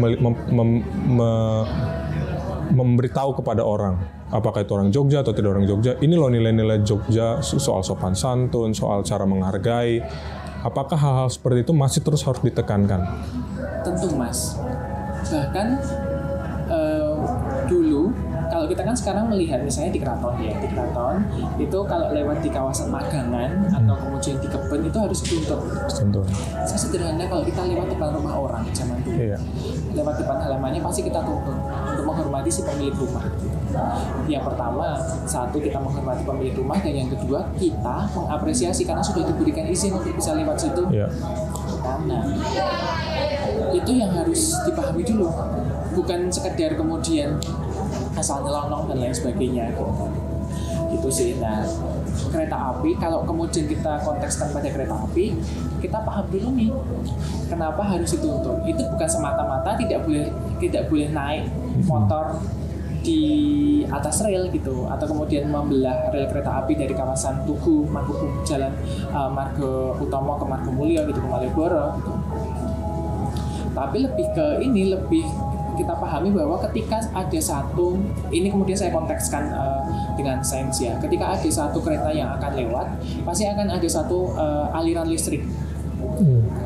memberitahu kepada orang, apakah itu orang Jogja atau tidak orang Jogja, ini loh nilai-nilai Jogja soal sopan santun, soal cara menghargai. Apakah hal-hal seperti itu masih terus harus ditekankan? Tentu Mas. Bahkan dulu kalau kita kan sekarang melihat misalnya di keraton itu kalau lewat di kawasan Magangan atau kemudian di kebun itu harus dituntut. Sesederhana kalau kita lewat depan rumah orang zaman dulu, lewat depan halamannya pasti kita tuntut untuk menghormati si pemilik rumah. Yang pertama, satu, kita menghormati pemilik rumah, dan yang kedua kita mengapresiasi karena sudah diberikan izin untuk bisa lewat situ. Nah, itu yang harus dipahami dulu, bukan sekedar kemudian asal nyelonong dan lain sebagainya gitu sih. Nah, kereta api, kalau kemudian kita kontekskan pada kereta api, kita paham dulu nih kenapa harus dituntut. Itu bukan semata-mata tidak boleh naik motor di atas rel gitu, atau kemudian membelah rel kereta api dari kawasan Tugu, jalan Margo Utomo ke Margo Mulyo gitu, ke Malioboro gitu. Tapi lebih kita pahami bahwa ketika ada satu, ini kemudian saya kontekskan dengan sains ya, ketika ada satu kereta yang akan lewat, pasti akan ada satu aliran listrik.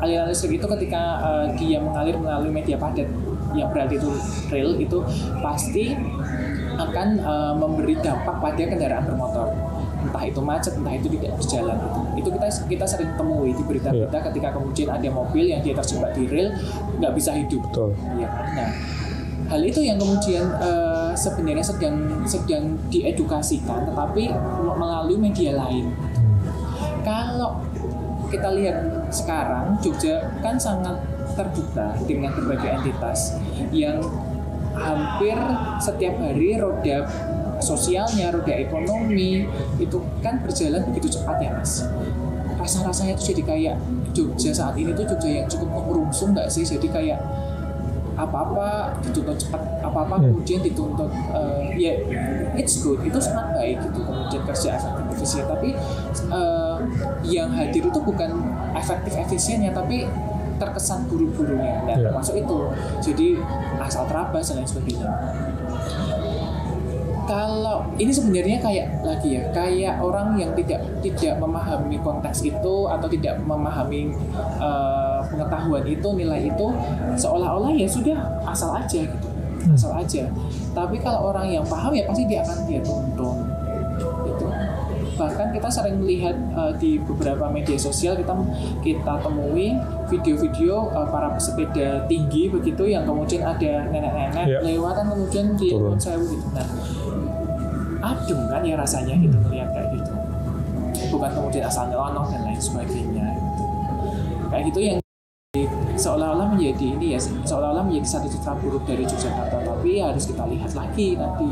Aliran listrik itu ketika dia mengalir melalui media padat yang berarti itu rel, itu pasti akan memberi dampak pada kendaraan bermotor, entah itu macet, entah itu tidak berjalan. Itu kita sering temui di berita-berita ketika kemudian ada mobil yang dia terjebak di rel, nggak bisa hidup. Ya, nah, hal itu yang kemudian sebenarnya sedang diedukasikan, tetapi melalui media lain. Kalau kita lihat sekarang, Jogja kan sangat terbuka dengan berbagai entitas yang hampir setiap hari roda sosialnya, roda ekonomi itu kan berjalan begitu cepat ya Mas. Rasa-rasanya itu jadi kayak Jogja saat ini tuh Jogja yang cukup merungsung nggak sih? Jadi kayak apa-apa dituntut cepat, apa-apa kemudian dituntut ya it's good, itu sangat baik gitu, kemudian kerja efektif efisien, tapi yang hadir itu bukan efektif efisiennya, tapi terkesan buru-burunya. Nah, termasuk itu jadi asal terabas dan lain sebagainya. Kalau ini sebenarnya kayak orang yang tidak memahami konteks itu atau tidak memahami pengetahuan itu, nilai itu, seolah-olah ya sudah asal aja gitu, asal aja. Tapi kalau orang yang paham ya pasti dia tuntun gitu. Bahkan kita sering melihat di beberapa media sosial kita temui video-video para pesepeda tinggi begitu yang kemudian ada nenek-nenek lewatan kemudian di Nyuwun Sewu gitu. Nah, adem kan ya rasanya gitu melihat kayak gitu, bukan kemudian asal nyelonong dan lain sebagainya gitu. Kayak gitu yang seolah-olah menjadi satu citra buruk dari Yogyakarta, tapi harus kita lihat lagi nanti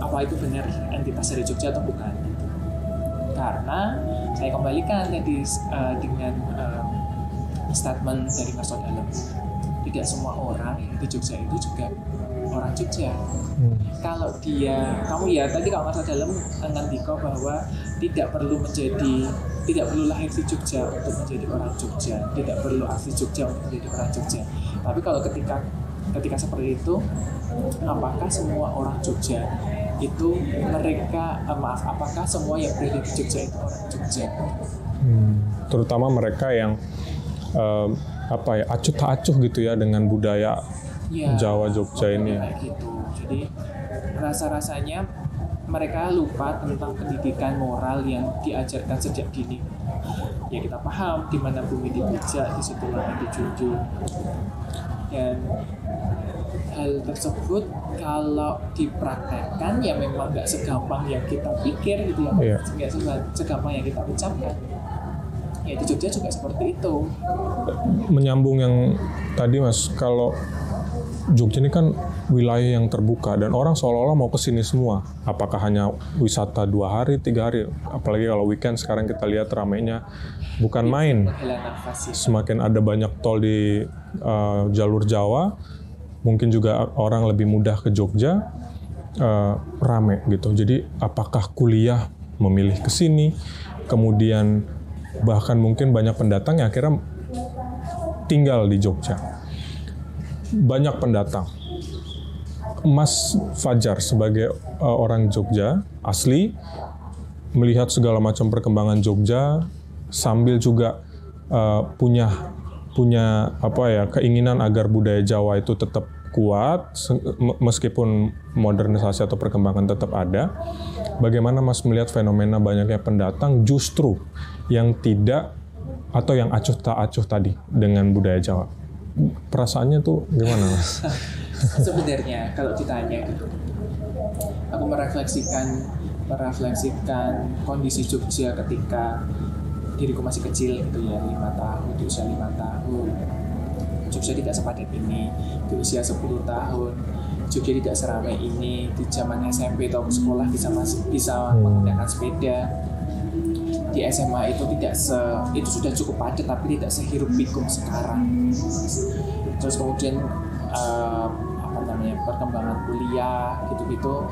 apa itu benar entitas dari Jogja atau bukan gitu. Karena saya kembalikan tadi dengan statement dari Mas Dalem, tidak semua orang di Jogja itu juga orang Jogja. Kalau kalau Mas Dalem ngendika bahwa tidak perlu lahir di Jogja untuk menjadi orang Jogja, tidak perlu asli Jogja untuk menjadi orang Jogja. Tapi kalau ketika seperti itu, apakah semua orang Jogja itu apakah semua yang berada di Jogja itu orang Jogja? Terutama mereka yang acuh tak acuh gitu ya dengan budaya Jawa Jogja ini. Gitu. Jadi rasa-rasanya mereka lupa tentang pendidikan moral yang diajarkan sejak dini. Ya kita paham di mana bumi dipijak, di situ langit dijunjung. Dan hal tersebut kalau dipraktekkan ya memang nggak segampang yang kita pikir gitu ya, nggak segampang yang kita ucapkan. Ya di Jogja juga seperti itu. Menyambung yang tadi Mas, kalau Jogja ini kan wilayah yang terbuka dan orang seolah-olah mau kesini semua. Apakah hanya wisata 2 hari, 3 hari? Apalagi kalau weekend sekarang kita lihat ramainya bukan main. Semakin ada banyak tol di jalur Jawa, mungkin juga orang lebih mudah ke Jogja, rame gitu. Jadi apakah kuliah memilih ke sini, kemudian bahkan mungkin banyak pendatang yang akhirnya tinggal di Jogja. Banyak pendatang. Mas Fajar sebagai orang Jogja asli, melihat segala macam perkembangan Jogja, sambil juga punya keinginan agar budaya Jawa itu tetap kuat, meskipun modernisasi atau perkembangan tetap ada. Bagaimana Mas melihat fenomena banyaknya pendatang justru yang tidak atau yang acuh tak acuh tadi dengan budaya Jawa? Perasaannya tuh gimana, Mas? Sebenarnya kalau ditanya gitu, aku merefleksikan kondisi Jogja ketika diriku masih kecil gitu ya, 5 tahun, di usia 5 tahun. Jogja tidak sepadat ini. Di usia 10 tahun, Jogja tidak seramai ini. Di zaman SMP atau sekolah bisa menggunakan sepeda. Di SMA itu itu sudah cukup padat, tapi tidak sehirup pikuk sekarang. Terus kemudian perkembangan kuliah gitu-gitu,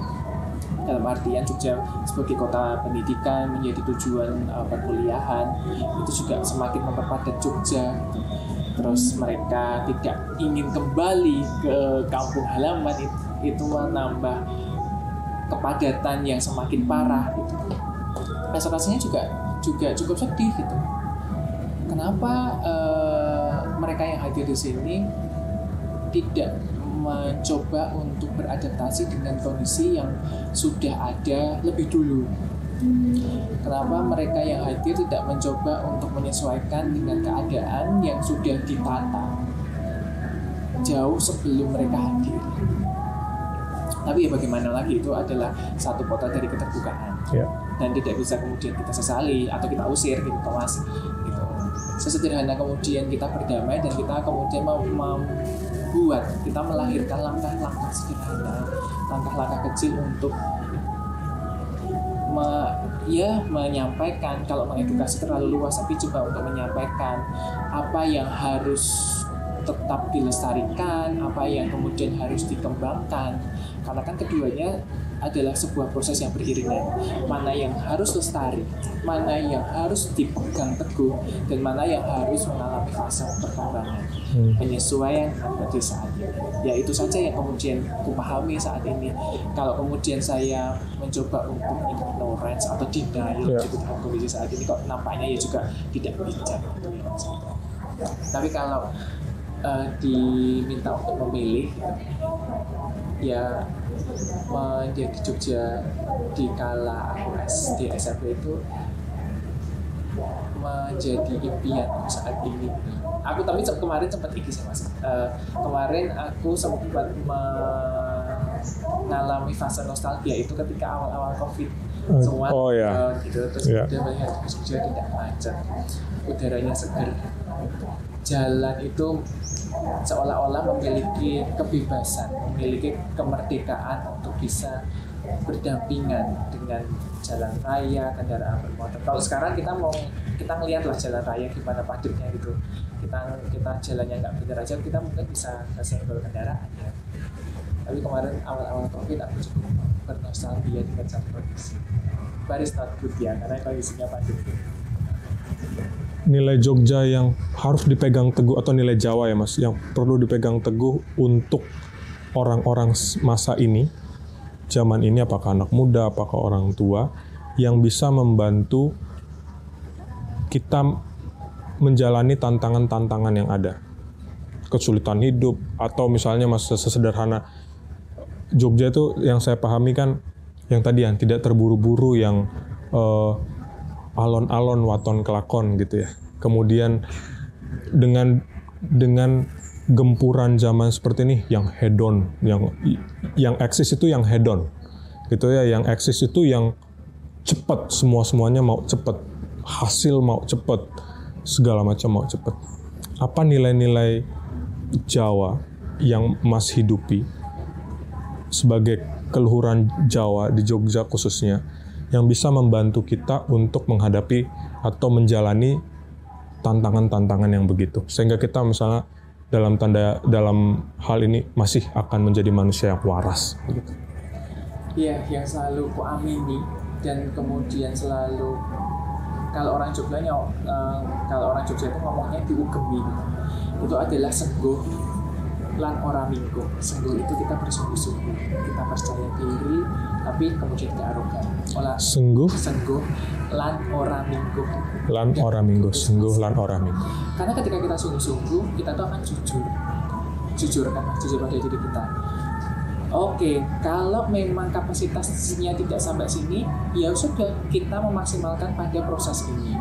dalam artian Jogja sebagai kota pendidikan menjadi tujuan perkuliahan, itu juga semakin memperpadat Jogja gitu. Terus mereka tidak ingin kembali ke kampung halaman, itu menambah kepadatan yang semakin parah gitu. Rasanya juga cukup sedih gitu. Kenapa mereka yang hadir di sini tidak mencoba untuk beradaptasi dengan kondisi yang sudah ada lebih dulu? Kenapa mereka yang hadir tidak mencoba untuk menyesuaikan dengan keadaan yang sudah ditata jauh sebelum mereka hadir? Tapi ya bagaimana lagi, itu adalah satu kota dari keterbukaan, dan tidak bisa kemudian kita sesali atau kita usir gitu, Mas. Gitu. Sesederhana kemudian kita berdamai dan kita kemudian kita melahirkan langkah-langkah sederhana, langkah-langkah kecil untuk menyampaikan. Kalau mengedukasi terlalu luas, tapi coba untuk menyampaikan apa yang harus tetap dilestarikan, apa yang kemudian harus dikembangkan. Karena kan keduanya adalah sebuah proses yang beriringan. Mana yang harus lestari, mana yang harus dipegang teguh, dan mana yang harus mengalami fase perkembangan, penyesuaian pada saat ini. Ya itu saja yang kemudian kupahami saat ini. Kalau kemudian saya mencoba untuk ignorance atau denial gitu dalam kondisi saat ini, kok nampaknya ya juga tidak bijak. Tapi kalau diminta untuk memilih, ya menjadi Jogja di kala aku SD SMP itu menjadi impian saat ini. Aku tapi kemarin sempat sih, Mas. Kemarin aku sempat mengalami fase nostalgia itu ketika awal-awal COVID semua gitu. Terus kemudian melihat Jogja tidak macet, udaranya segar, jalan itu seolah-olah memiliki kebebasan, memiliki kemerdekaan untuk bisa berdampingan dengan jalan raya, kendaraan bermotor. Kalau sekarang kita ngelihatlah jalan raya gimana padatnya gitu. Kita jalannya nggak benar aja, kita mungkin bisa kesenggol kendaraan ya. Tapi kemarin awal-awal COVID aku cukup bernostalgia dengan satu kondisi. But it's not good ya, karena kondisinya pandemi. Nilai Jogja yang harus dipegang teguh, atau nilai Jawa ya Mas, yang perlu dipegang teguh untuk orang-orang masa ini, zaman ini, apakah anak muda, apakah orang tua, yang bisa membantu kita menjalani tantangan-tantangan yang ada, kesulitan hidup, atau misalnya Mas sesederhana Jogja itu yang saya pahami kan yang tadi yang tidak terburu-buru, yang alon-alon waton kelakon gitu ya. Kemudian dengan gempuran zaman seperti ini yang hedon, yang eksis itu yang hedon gitu ya, yang eksis itu yang cepat, semuanya mau cepat, hasil mau cepat, segala macam mau cepat. Apa nilai-nilai Jawa yang Mas hidupi sebagai keluhuran Jawa di Jogja khususnya, yang bisa membantu kita untuk menghadapi atau menjalani tantangan-tantangan yang begitu, sehingga kita misalnya dalam hal ini masih akan menjadi manusia yang waras begitu. Iya, yang selalu ku amini dan kemudian selalu kalau orang Jogja itu ngomongnya diugemi gitu. Itu adalah sengguh lan ora minggu. Sengguh itu kita bersungguh-sungguh, kita percaya diri, tapi kemudian tidak arogan. Sengguh lan ora minggu. Lan ora minggu, sengguh lan ora minggu. Karena ketika kita sungguh-sungguh, kita tuh akan jujur pada diri kita. Oke, kalau memang kapasitasnya tidak sampai sini, ya sudah, kita memaksimalkan pada proses ini.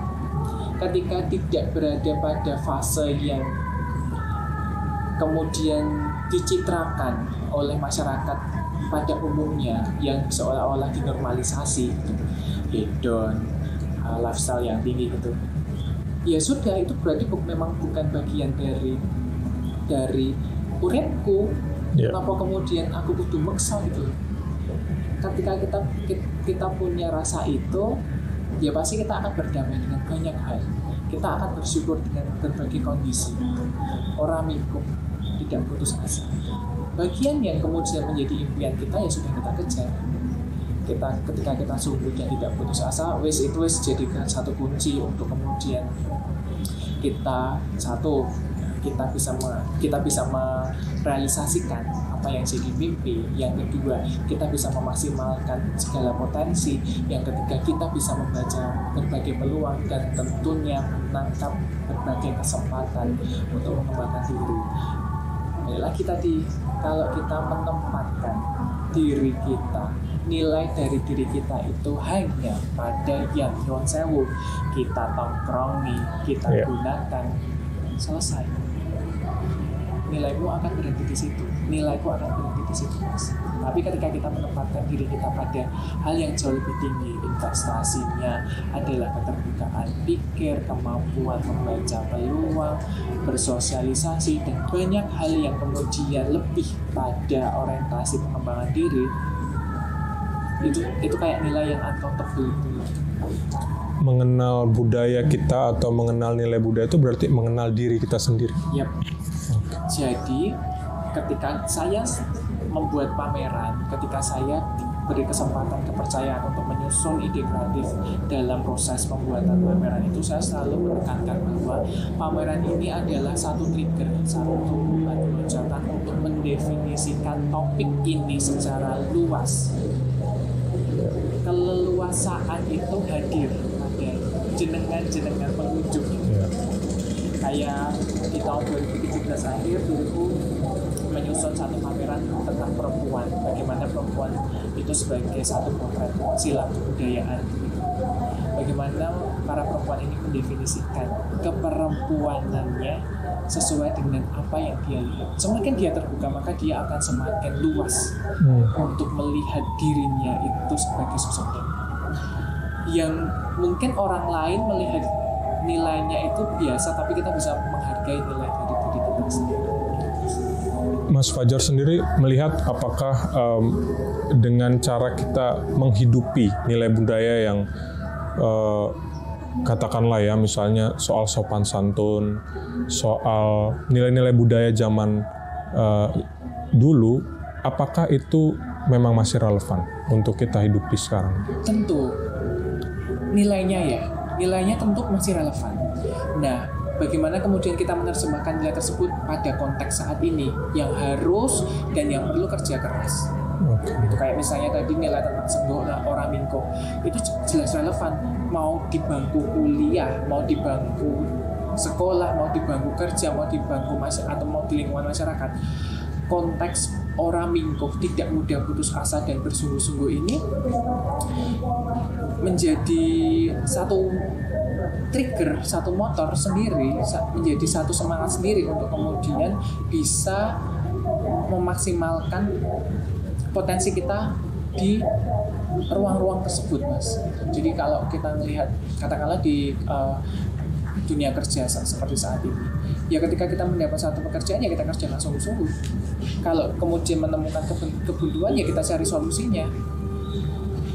Ketika tidak berada pada fase yang kemudian dicitrakan oleh masyarakat pada umumnya, yang seolah-olah dinormalisasi, hedon, lifestyle yang tinggi gitu, ya sudah, itu berarti memang bukan bagian dari uripku. Kenapa kemudian aku kudu maksa gitu? Ketika kita punya rasa itu, ya pasti kita akan berdamai dengan banyak hal. Kita akan bersyukur dengan berbagai kondisi. Orang minggu tidak putus asa. Bagian yang kemudian menjadi impian kita ya sudah kita kejar. Ketika kita sungguh dan tidak putus asa, itu jadikan satu kunci untuk kemudian kita bisa merealisasikan apa yang jadi mimpi. Yang kedua, kita bisa memaksimalkan segala potensi. Yang ketiga, kita bisa membaca berbagai peluang dan tentunya menangkap berbagai kesempatan untuk mengembangkan diri. Balik lagi tadi, kalau kita menempatkan diri kita, nilai dari diri kita itu hanya pada yang nyuwun sewu kita tongkrongi, kita gunakan, selesai. Nilaimu akan berhenti di situ, nilaiku akan berhenti di situ, Mas. Tapi ketika kita menempatkan diri kita pada hal yang jauh lebih tinggi, investasinya adalah keterbukaan pikir, kemampuan membaca peluang, bersosialisasi, dan banyak hal yang kemudian lebih pada orientasi pengembangan diri, itu kayak nilai yang uncountable. Mengenal budaya kita atau mengenal nilai budaya itu berarti mengenal diri kita sendiri. Yap. Jadi ketika saya membuat pameran, ketika saya beri kesempatan kepercayaan untuk menyusun ide kreatif dalam proses pembuatan pameran itu, saya selalu menekankan bahwa pameran ini adalah satu trigger, satu batu loncatan untuk mendefinisikan topik ini secara luas. Keleluasaan itu hadir pada jenengan pengunjung. Kayak di tahun 2017 akhir, diriku menyusun satu pameran tentang perempuan, bagaimana perempuan itu sebagai satu potret silat kebudayaan. Bagaimana para perempuan ini mendefinisikan keperempuanannya sesuai dengan apa yang dia lihat. Semakin dia terbuka, maka dia akan semakin luas untuk melihat dirinya itu sebagai sosok yang mungkin orang lain melihat nilainya itu biasa, tapi kita bisa menghargai nilai dari diri kita sendiri. Mas Fajar sendiri melihat apakah dengan cara kita menghidupi nilai budaya yang katakanlah ya, misalnya soal sopan santun, soal nilai-nilai budaya zaman dulu, apakah itu memang masih relevan untuk kita hidupi sekarang? Tentu nilainya tentu masih relevan. Nah, bagaimana kemudian kita menerjemahkan nilai tersebut pada konteks saat ini yang harus dan yang perlu kerja keras. Itu kayak misalnya tadi nilai tentang senggoh orang mingko, itu jelas relevan. Mau di bangku kuliah, mau di bangku sekolah, mau di bangku kerja, mau di bangku atau mau di lingkungan masyarakat, konteks orang mingko tidak mudah putus asa dan bersungguh-sungguh ini menjadi satu trigger, satu motor sendiri, menjadi satu semangat sendiri untuk kemudian bisa memaksimalkan potensi kita di ruang-ruang tersebut, Mas. Jadi kalau kita melihat katakanlah di dunia kerja seperti saat ini, ya ketika kita mendapat satu pekerjaan ya kita kerjakan sungguh-sungguh. Kalau kemudian menemukan kebuntuan ya kita cari solusinya.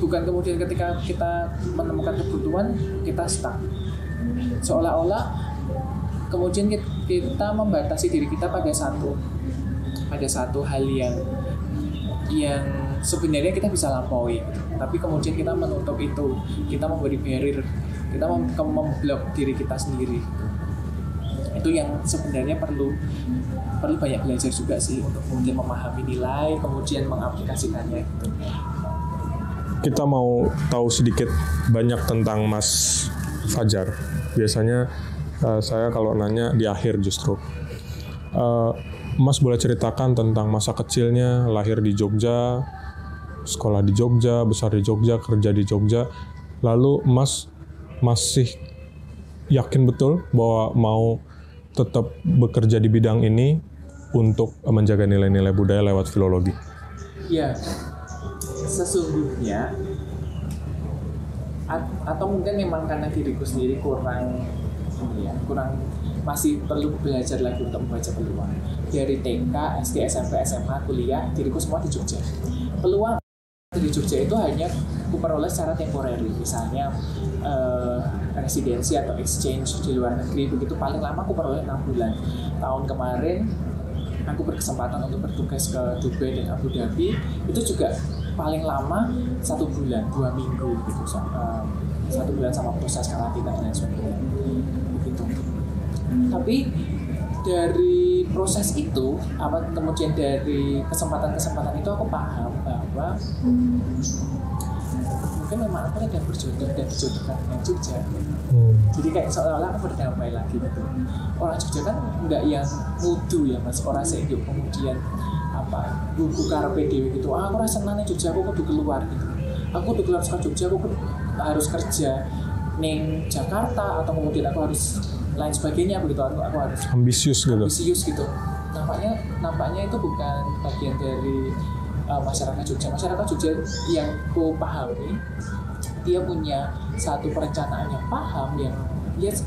Bukan kemudian ketika kita menemukan kebuntuan kita stuck. Seolah-olah kemudian kita membatasi diri kita pada satu hal yang sebenarnya kita bisa lampaui, tapi kemudian kita menutup itu, kita memberi barrier, kita memblok diri kita sendiri. Itu yang sebenarnya perlu banyak belajar juga sih untuk kemudian memahami nilai, kemudian mengaplikasikannya gitu. Kita mau tahu sedikit banyak tentang Mas Fajar. Biasanya saya kalau nanya di akhir justru. Mas boleh ceritakan tentang masa kecilnya, lahir di Jogja, sekolah di Jogja, besar di Jogja, kerja di Jogja. Lalu Mas masih yakin betul bahwa mau tetap bekerja di bidang ini untuk menjaga nilai-nilai budaya lewat filologi? Ya, sesungguhnya atau mungkin memang karena diriku sendiri kurang masih perlu belajar lagi untuk membaca peluang. Dari TK, SD, SMP, SMA, kuliah, diriku semua di Jogja. Peluang di Jogja itu hanya aku peroleh secara temporary, misalnya residensi atau exchange di luar negeri, begitu paling lama aku peroleh 6 bulan. Tahun kemarin aku berkesempatan untuk bertugas ke Dubai dan Abu Dhabi, itu juga paling lama 1 bulan, 2 minggu gitu, 1 bulan sama proses karantina dan sebagainya begitu. Tapi dari proses itu, kemudian dari kesempatan-kesempatan itu aku paham bahwa mungkin memang aku sedang berjodoh dan dijodohkan dengan Jogja. Jadi kayak seolah-olah aku berdamai lagi gitu. Orang Jogja kan enggak yang ngudu ya mas, orang sehidup kemudian buku karpe dewe gitu. Aku rasa senang nih Jogja, aku kudu keluar gitu. Aku kudu keluar saka Jogja, aku harus kerja ning Jakarta atau kemudian aku harus lain sebagainya begitu, aku harus ambisius gitu. Nampaknya itu bukan bagian dari masyarakat Jogja. Masyarakat Jogja yang ku pahami, dia punya satu perencanaan yang paham, yang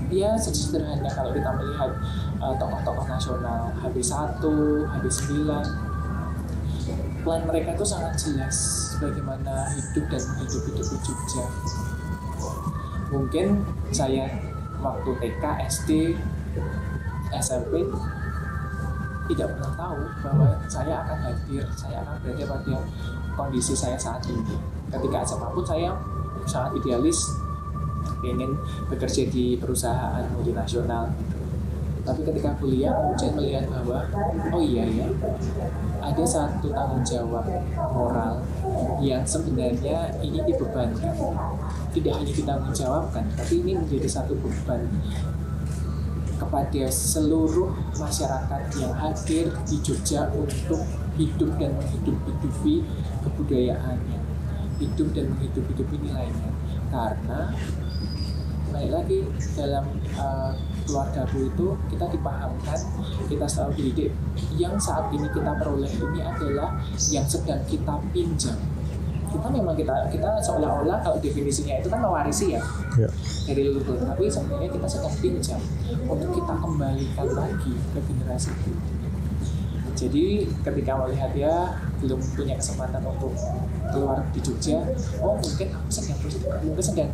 dia sederhana kalau kita melihat tokoh-tokoh nasional HB1, HB9, plan mereka itu sangat jelas bagaimana hidup dan hidup di Jogja. Mungkin saya waktu TK, SD, SMP tidak pernah tahu bahwa saya akan hadir, saya akan berada pada kondisi saya saat ini. Ketika SMA pun saya sangat idealis, ingin bekerja di perusahaan multinasional. Tapi ketika kuliah kemudian melihat bahwa oh iya ya, ada satu tanggung jawab moral yang sebenarnya ini dibebankan. Tidak hanya ditanggung jawabkan, tapi ini menjadi satu beban kepada seluruh masyarakat yang hadir di Jogja untuk hidup dan menghidupi kebudayaannya, hidup dan menghidupi nilainya. Karena balik lagi dalam keluargaku itu kita dipahamkan, kita selalu dididik yang saat ini kita peroleh ini adalah yang sedang kita pinjam. Kita memang kita seolah-olah kalau definisinya itu kan mewarisi ya dari leluhur, tapi sebenarnya kita sedang pinjam untuk kita kembalikan lagi ke generasi itu. Jadi ketika melihat ya belum punya kesempatan untuk keluar di Jogja, mungkin aku sedang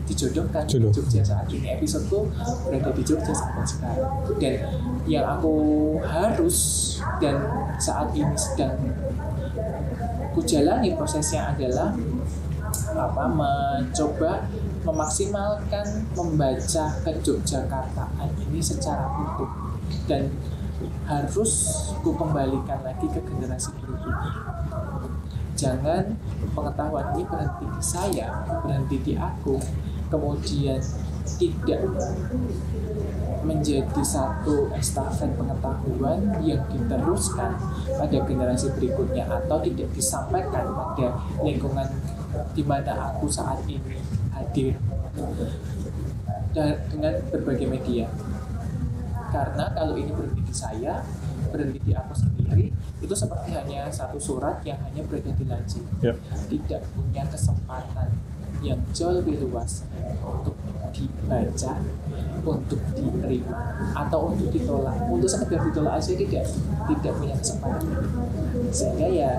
dijodohkan di Jogja saat ini. Episodeku berada di Jogja sampai sekarang, dan yang aku harus dan saat ini sedang kujalani prosesnya adalah mencoba memaksimalkan membaca keJogjakartaan ini secara utuh dan harus ku kembalikan lagi ke generasi berikutnya. Jangan pengetahuan ini berhenti di saya, berhenti di aku, kemudian tidak menjadi satu estafet pengetahuan yang diteruskan pada generasi berikutnya atau tidak disampaikan pada lingkungan di mana aku saat ini hadir dengan berbagai media. Karena kalau ini berhenti di saya, berhenti di aku sendiri, itu seperti hanya satu surat yang hanya berada di laci, tidak punya kesempatan yang jauh lebih luas untuk dibaca, untuk diterima, atau untuk ditolak. Untuk sekedar ditolak aja tidak punya kesempatan. Sehingga ya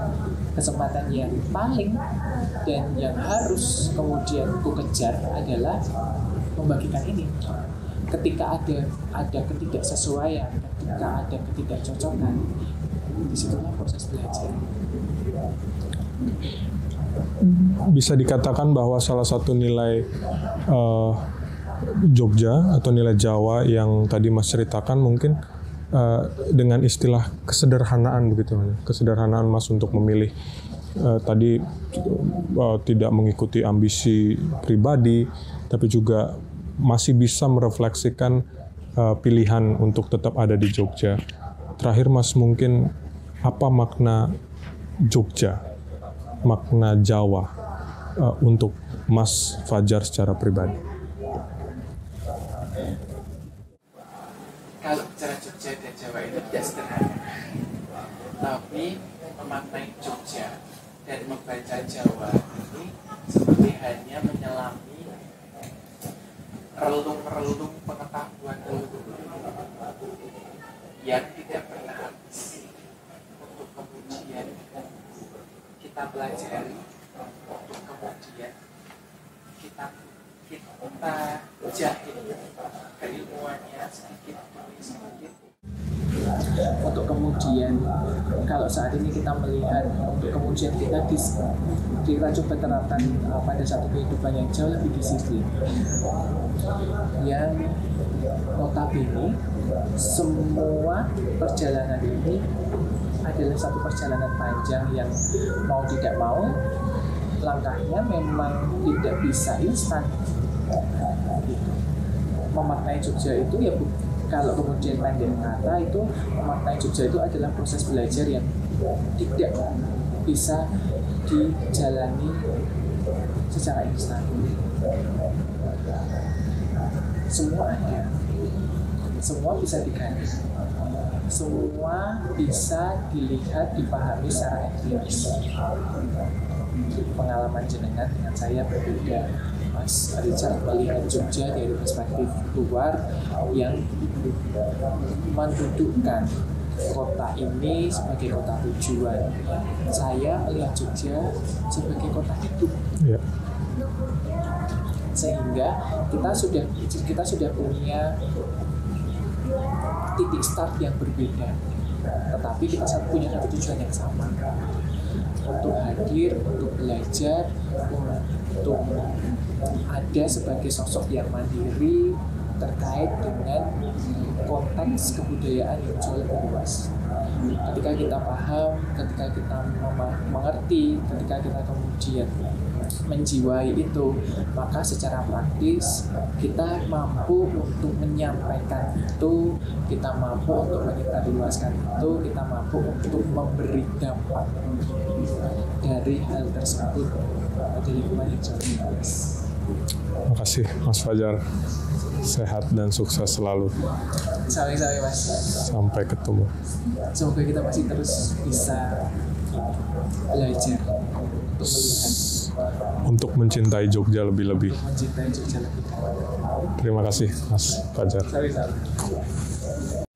kesempatan yang paling dan yang harus kemudian ku kejar adalah membagikan ini. Ketika ada ketidaksesuaian, ketika ada ketidakcocokan, disitulah proses belajar. bisa dikatakan bahwa salah satu nilai Jogja atau nilai Jawa yang tadi Mas ceritakan mungkin dengan istilah kesederhanaan begitu, kesederhanaan Mas untuk memilih tadi tidak mengikuti ambisi pribadi, tapi juga masih bisa merefleksikan pilihan untuk tetap ada di Jogja. Terakhir Mas, mungkin apa makna Jogja, makna Jawa untuk Mas Fajar secara pribadi? Kalau bicara Jogja dan Jawa itu tidak sederhana, tapi memaknai Jogja dan membaca Jawa ini seperti hanya menyelami relung-relung pengetahuan yang tidak pernah habis untuk kemudian kita pelajari, untuk kemudian kita jahit keilmuannya sedikit demi sedikit, untuk kemudian kalau saat ini kita melihat, untuk kemudian kita coba terapkan pada satu kehidupan yang jauh lebih disiplin, yang notabene semua perjalanan ini adalah satu perjalanan panjang yang mau tidak mau langkahnya memang tidak bisa instan. Memaknai Jogja itu ya kalau kemudian pendek kata itu, memaknai Jogja itu adalah proses belajar yang tidak bisa dijalani secara instan. Semua ada, semua bisa diganti, semua bisa dilihat, dipahami secara empiris. Pengalaman jenengan dengan saya berbeda. Mas Richard melihat Jogja dari perspektif luar yang mendudukkan kota ini sebagai kota tujuan. Saya melihat Jogja sebagai kota hidup. Yeah. Sehingga kita sudah punya titik start yang berbeda, tetapi kita punya satu tujuan yang sama, untuk hadir, untuk belajar, untuk ada sebagai sosok yang mandiri terkait dengan konteks kebudayaan yang jauh lebih luas. Ketika kita paham, ketika kita mengerti, ketika kita kemudian menjiwai itu, maka secara praktis kita mampu untuk menyampaikan itu, kita mampu untuk menyebarluaskan itu, kita mampu untuk memberi dampak dari hal tersebut pada lingkungan yang jauh lebih luas. Terima kasih Mas Fajar, sehat dan sukses selalu. Sampai-sampai Mas. Sampai ketemu. Semoga kita masih terus bisa belajar untuk melihat, untuk mencintai Jogja lebih-lebih. Mencintai Jogja lebih. Terima kasih Mas Fajar. Sampai-sampai.